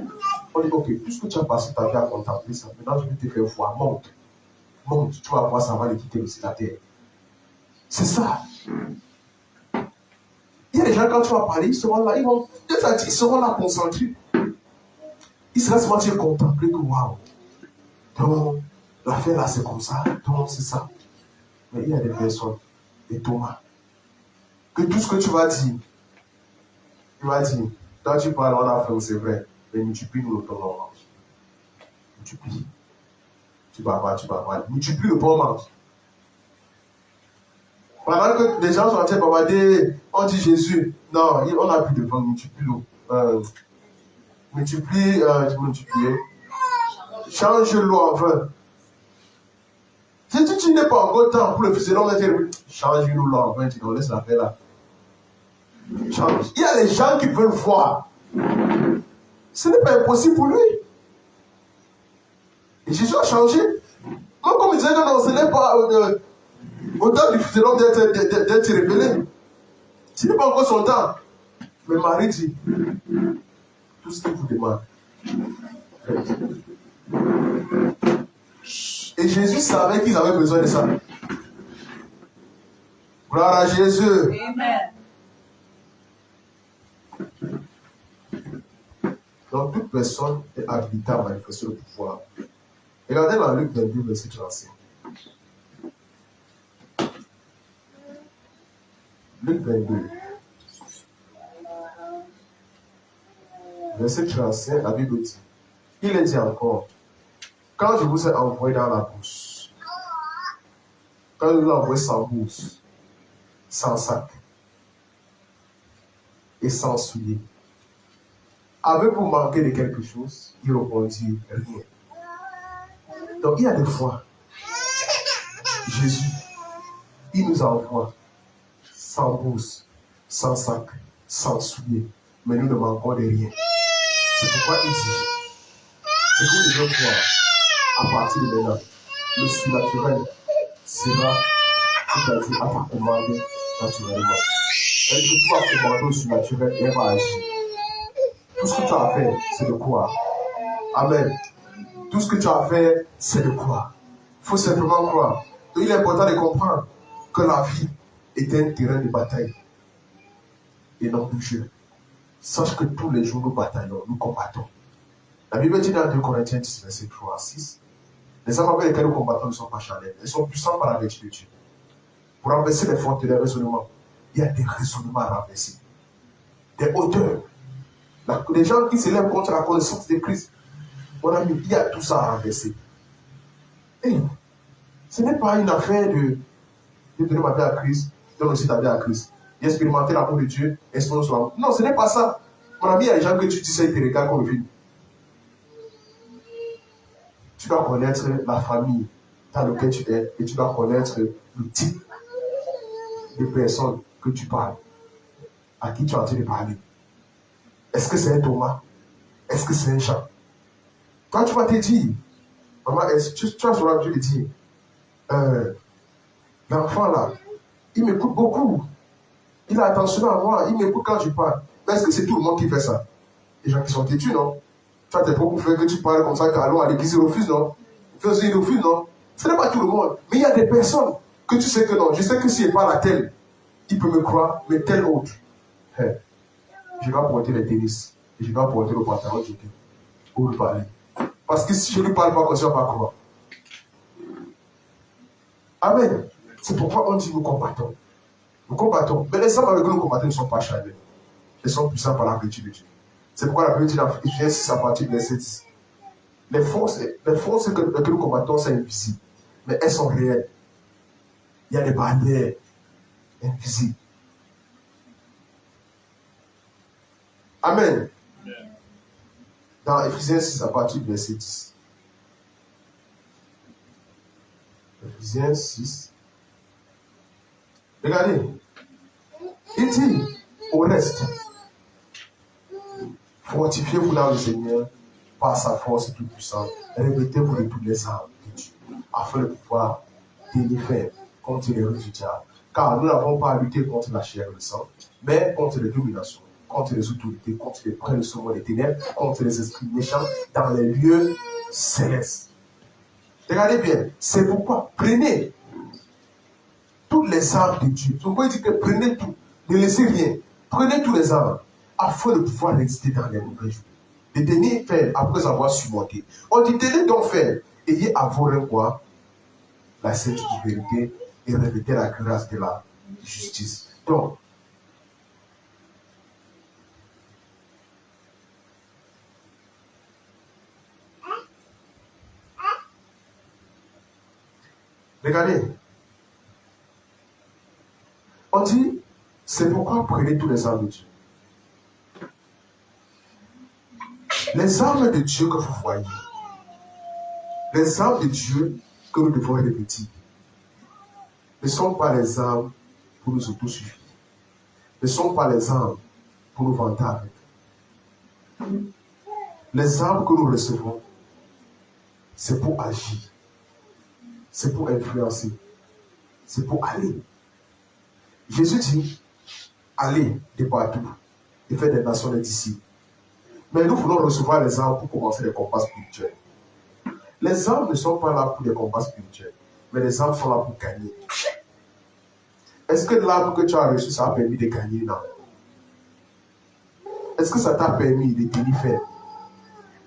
On dit, ok, puisque tu as passé ta vie à contempler ça, maintenant je vais te faire voir. Monte. Monte, tu vas voir, ça va les quitter aussi la terre. C'est ça. Il y a des gens, quand tu vas parler, ils seront là, ils seront là concentrés. Ils seront seulement contempler que waouh. Donc, l'affaire là, c'est comme ça. Donc, c'est ça. Mais il y a des personnes, des Thomas, que tout ce que tu vas dire, tu vas dire, quand tu parles, on a fait, c'est vrai, mais multiplie-nous le temps on mange. Multiplie. Tu vas voir. Multiplie le pain on mange. Pendant que les gens sont en train de bavarder, on dit Jésus, non, on n'a plus de pain, multiplie l'eau. Multiplie. Change l'eau en vin. Si tu n'es pas encore temps pour le fils de l'homme, change-nous l'eau en vin, tu nous laisses la faire là. Change. Il y a les gens qui veulent voir. Ce n'est pas impossible pour lui. Et Jésus a changé. Même comme il disait que non, ce n'est pas au temps du fils de l'homme d'être révélé. Ce n'est pas encore son temps. Mais Marie dit, tout ce qu'il vous demande, faites. Et Jésus savait qu'ils avaient besoin de ça. Gloire à Jésus. Amen. Donc toute personne est habilitée à manifester le pouvoir. Regardez dans Luc 22, verset 35. Luc 22, verset 35, la Bible dit, il est dit encore, quand je vous ai envoyé dans la bourse, quand je vous ai envoyé sans bourse, sans sac et sans soulier, avez-vous manqué de quelque chose? Il répondit, rien. Donc il y a des fois, Jésus, il nous envoie sans bourse, sans sac, sans soulier, mais nous ne manquons de rien. C'est pourquoi il dit, c'est que vous devez croire, à partir de maintenant, le surnaturel sera, c'est-à-dire à ta commande naturellement. C'est-à-dire que tu vas commander au surnaturel et elle va agir. Tout ce que tu as à faire, c'est de croire. Amen. Tout ce que tu as à faire, c'est de croire. Il faut simplement croire. Donc il est important de comprendre que la vie est un terrain de bataille et non de jeu. Sache que tous les jours nous bataillons, nous combattons. La Bible dit dans 2 Corinthiens 10, verset 3 à 6, les armes avec lesquelles nous combattons ne sont pas charnelles, elles sont puissantes par la vertu de Dieu. Pour renverser les fortes des raisonnements, il y a des raisonnements à renverser, des hauteurs. Les gens qui s'élèvent contre la connaissance de Christ, mon ami, il y a tout ça à renverser. Et ce n'est pas une affaire de donner ma vie à Christ, donner aussi ta vie à Christ. D'expérimenter l'amour de Dieu, expérimenter son amour. Non, ce n'est pas ça. Mon ami, il y a des gens que tu dis ça, ils te regardent comme le film. Tu dois connaître la famille dans laquelle tu es et tu dois connaître le type de personne que tu parles, à qui tu es en train de parler. Est-ce que c'est un Thomas? Est-ce que c'est un Jean? Quand tu vas te dire, maman, tu as sur l'habitude de dire, l'enfant là, il m'écoute beaucoup. Il a attention à moi, il m'écoute quand je parle. Mais est-ce que c'est tout le monde qui fait ça? Les gens qui sont têtus, non? Tu as tes propres frères que tu parles comme ça, qu'allons à l'église, ils refusent, non? Ils refusent, non? Ce n'est pas tout le monde. Mais il y a des personnes que tu sais que non. Je sais que s'il parle à tel, il peut me croire, mais tel autre. Hey, je vais porter les tennis et je vais porter le pantalon de jogging pour lui parler. Parce que si je ne lui parle pas, on ne va pas croire. Amen. C'est pourquoi on dit nous combattons. Nous combattons. Mais les hommes avec qui nous combattons ne sont pas charnels. Ils sont puissants par la vertu de Dieu. C'est pourquoi la Bible dit dans Ephésiens 6 à partir de verset 10. Les forces que nous combattons, c'est invisible. Mais elles sont réelles. Il y a des barrières invisibles. Amen. Dans Ephésiens 6 à partir de verset 10. Ephésiens 6. Regardez. Il dit au reste, fortifiez-vous dans le Seigneur par sa force toute puissante. Revêtez-vous de toutes les armes de Dieu, afin de pouvoir délivrer contre les ruses du diable. Car nous n'avons pas à lutter contre la chair et le sang, mais contre les dominations, contre les autorités, contre les princes de ce monde des ténèbres, contre les esprits méchants dans les lieux célestes. Regardez bien, c'est pourquoi prenez toutes les armes de Dieu. Donc, il dit que prenez tout, ne laissez rien. Prenez tous les armes afin de pouvoir résister dans les mauvais jours. De tenir ferme après avoir surmonté. On dit tenez donc ferme, ayez à vos reins quoi? La sainte vérité et revêtez la grâce de la justice. Donc, regardez. On dit, c'est pourquoi prenez tous les armes de Dieu. Les armes de Dieu que vous voyez, les armes de Dieu que nous devons répéter, ne sont pas les armes pour nous autosuffire. Ne sont pas les armes pour nous vanter avec. Les armes que nous recevons, c'est pour agir. C'est pour influencer. C'est pour aller. Jésus dit, allez de partout et faire des nations des disciples. Mais nous voulons recevoir les âmes pour commencer les combats spirituels. Les âmes ne sont pas là pour les combats spirituels, mais les âmes sont là pour gagner. Est-ce que l'âme que tu as reçue, ça a permis de gagner? Non. Est-ce que ça t'a permis de tenir ferme?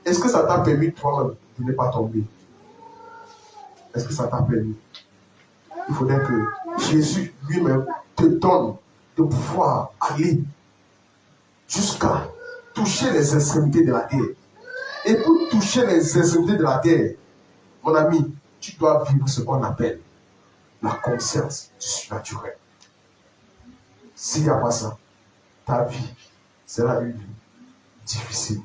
Est-ce que ça t'a permis toi-même de ne pas tomber? Est-ce que ça t'a permis? Il faudrait que Jésus lui-même te donne de pouvoir aller jusqu'à toucher les extrémités de la terre. Et pour toucher les extrémités de la terre, mon ami, tu dois vivre ce qu'on appelle la conscience du surnaturel. S'il n'y a pas ça, ta vie sera une vie difficile,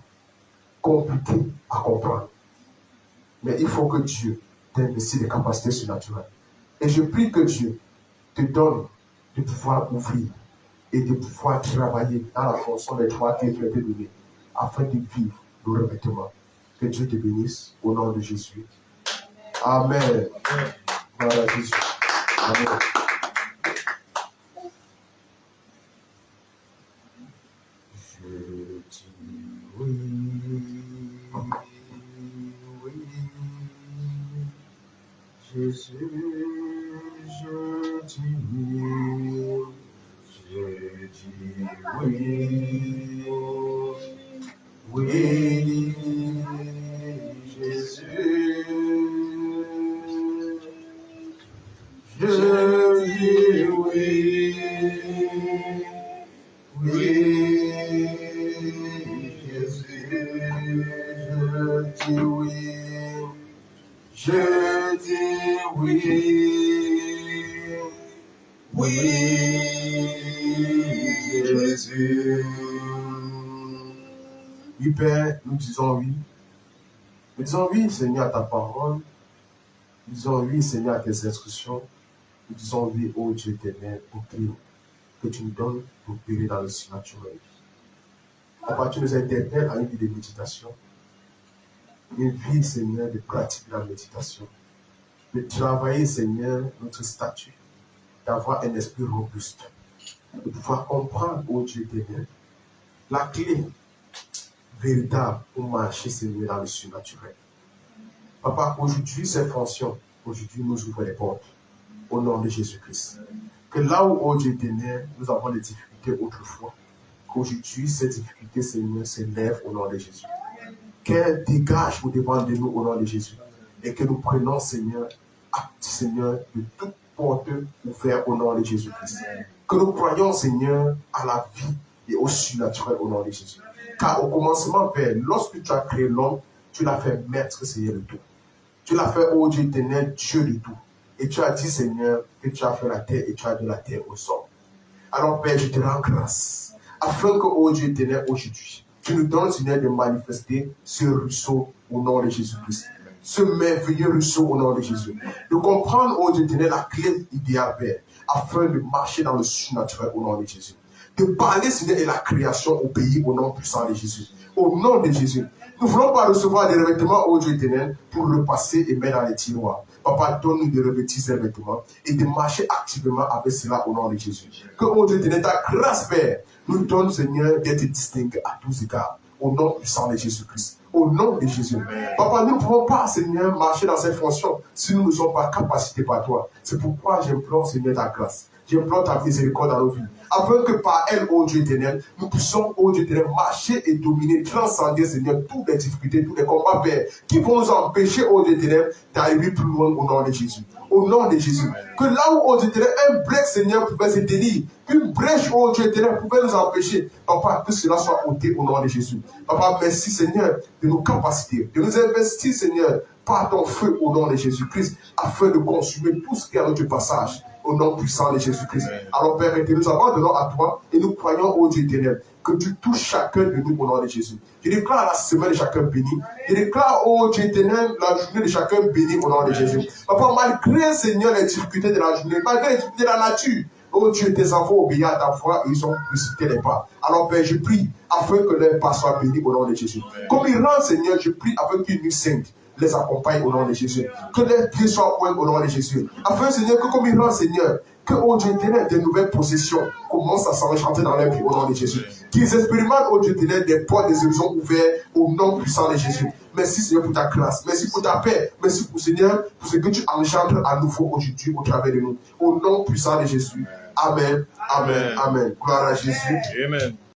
compliquée à comprendre. Mais il faut que Dieu t'investisse des capacités surnaturelles. Et je prie que Dieu te donne de pouvoir ouvrir et de pouvoir travailler dans la fonction des trois clés qui ont été données afin de vivre le revêtement. Que Dieu te bénisse au nom de Jésus. Amen. Voilà Jésus. Amen. Je dis oui, oui, Jésus, je dis oui, je dis oui, oui, Jésus, je dis oui, oui, Jésus, je dis oui, je dis oui, oui, Jésus. Oui, Père, nous disons oui. Nous disons oui, Seigneur, à ta parole. Nous disons oui, Seigneur, à tes instructions. Nous disons oui, ô Dieu éternel, au Christ, que tu nous donnes pour opérer dans le surnaturel. Papa, tu nous interpelles à une vie de méditation. Une vie, Seigneur, de pratiquer la méditation. De travailler, Seigneur, notre statut. D'avoir un esprit robuste. De pouvoir comprendre, ô Dieu éternel, la clé véritable pour marcher, Seigneur, dans le surnaturel. Papa, aujourd'hui, ces fonctions, aujourd'hui, nous ouvrons les portes. Au nom de Jésus-Christ. Que là où, ô Dieu éternel, nous avons des difficultés autrefois, qu'aujourd'hui, ces difficultés, Seigneur, s'élèvent au nom de Jésus. Qu'elles dégagent au-devant de nous au nom de Jésus. Et que nous prenons, Seigneur, acte, Seigneur, de toute porte ouverte au nom de Jésus-Christ. Que nous croyons, Seigneur, à la vie et au surnaturel au nom de Jésus. Car au commencement, Père, lorsque tu as créé l'homme, tu l'as fait maître, Seigneur, de tout. Tu l'as fait, ô Dieu éternel, Dieu de tout. Et tu as dit, Seigneur, que tu as fait la terre et tu as de la terre au sol. Alors, Père, je te rends grâce. Afin que, ô Dieu éternel, aujourd'hui, tu nous donnes, Seigneur, de manifester ce ruisseau au nom de Jésus-Christ. Ce merveilleux ruisseau au nom de Jésus. De comprendre, ô Dieu éternel, la clé idéale, Père, afin de marcher dans le surnaturel au nom de Jésus. De parler, Seigneur, de la création au pays au nom puissant de Jésus. Au nom de Jésus. Nous ne voulons pas recevoir des revêtements, ô Dieu éternel, pour le passer et mettre dans les tiroirs. Papa, donne-nous de revêtir ces vêtements et de marcher activement avec cela au nom de Jésus. Que, ô Dieu éternel, ta grâce, Père, nous donne, Seigneur, d'être distingués à tous égards. Au nom puissant de Jésus-Christ. Au nom de Jésus. Papa, nous ne pouvons pas, Seigneur, marcher dans ces fonctions si nous ne sommes pas capacités par toi. C'est pourquoi j'implore, Seigneur, ta grâce. J'implore ta miséricorde dans nos vies. Afin que par elle, ô Dieu éternel, nous puissions, ô Dieu éternel, marcher et dominer, transcender, Seigneur, toutes les difficultés, tous les combats, Père, qui vont nous empêcher, ô Dieu éternel, d'arriver plus loin au nom de Jésus. Au nom de Jésus. Que là où, ô Dieu éternel, un break, Seigneur, pouvait se tenir, une brèche, ô Dieu éternel, pouvait nous empêcher. Papa, que cela soit ôté au nom de Jésus. Papa, merci, Seigneur, de nos capacités, de nous investir, Seigneur, par ton feu au nom de Jésus-Christ, afin de consumer tout ce qui est à notre passage. Au nom puissant de Jésus-Christ. Alors, Père, nous abandonnons à toi et nous croyons au Dieu éternel que tu touches chacun de nous au nom de Jésus. Je déclare la semaine de chacun béni. Je déclare au Dieu éternel la journée de chacun béni au nom de Jésus. Papa, malgré, Seigneur, les difficultés de la journée, malgré les difficultés de la nature, oh Dieu, tes enfants obéissent à ta foi et ils ont précipité les pas. Alors, Père, je prie afin que leur pas soit béni au nom de Jésus. Comme ils rentrent, Seigneur, je prie afin qu'ils nous saintent. les accompagne au nom de Jésus. Que les pieds soient ouverts au nom de Jésus. Afin, Seigneur, que comme il rend, Seigneur, que, oh Dieu éternel, des nouvelles possessions commencent à s'enchanter dans leur vie au nom de Jésus. Qu'ils expérimentent, oh Dieu éternel, des portes, des horizons ouverts au nom puissant de Jésus. Merci, Seigneur, pour ta grâce. Merci pour ta paix. Merci, pour Seigneur, pour ce que tu engendres à nouveau aujourd'hui au travers de nous. Au nom puissant de Jésus. Amen. Amen. Amen. Gloire à Jésus. Amen.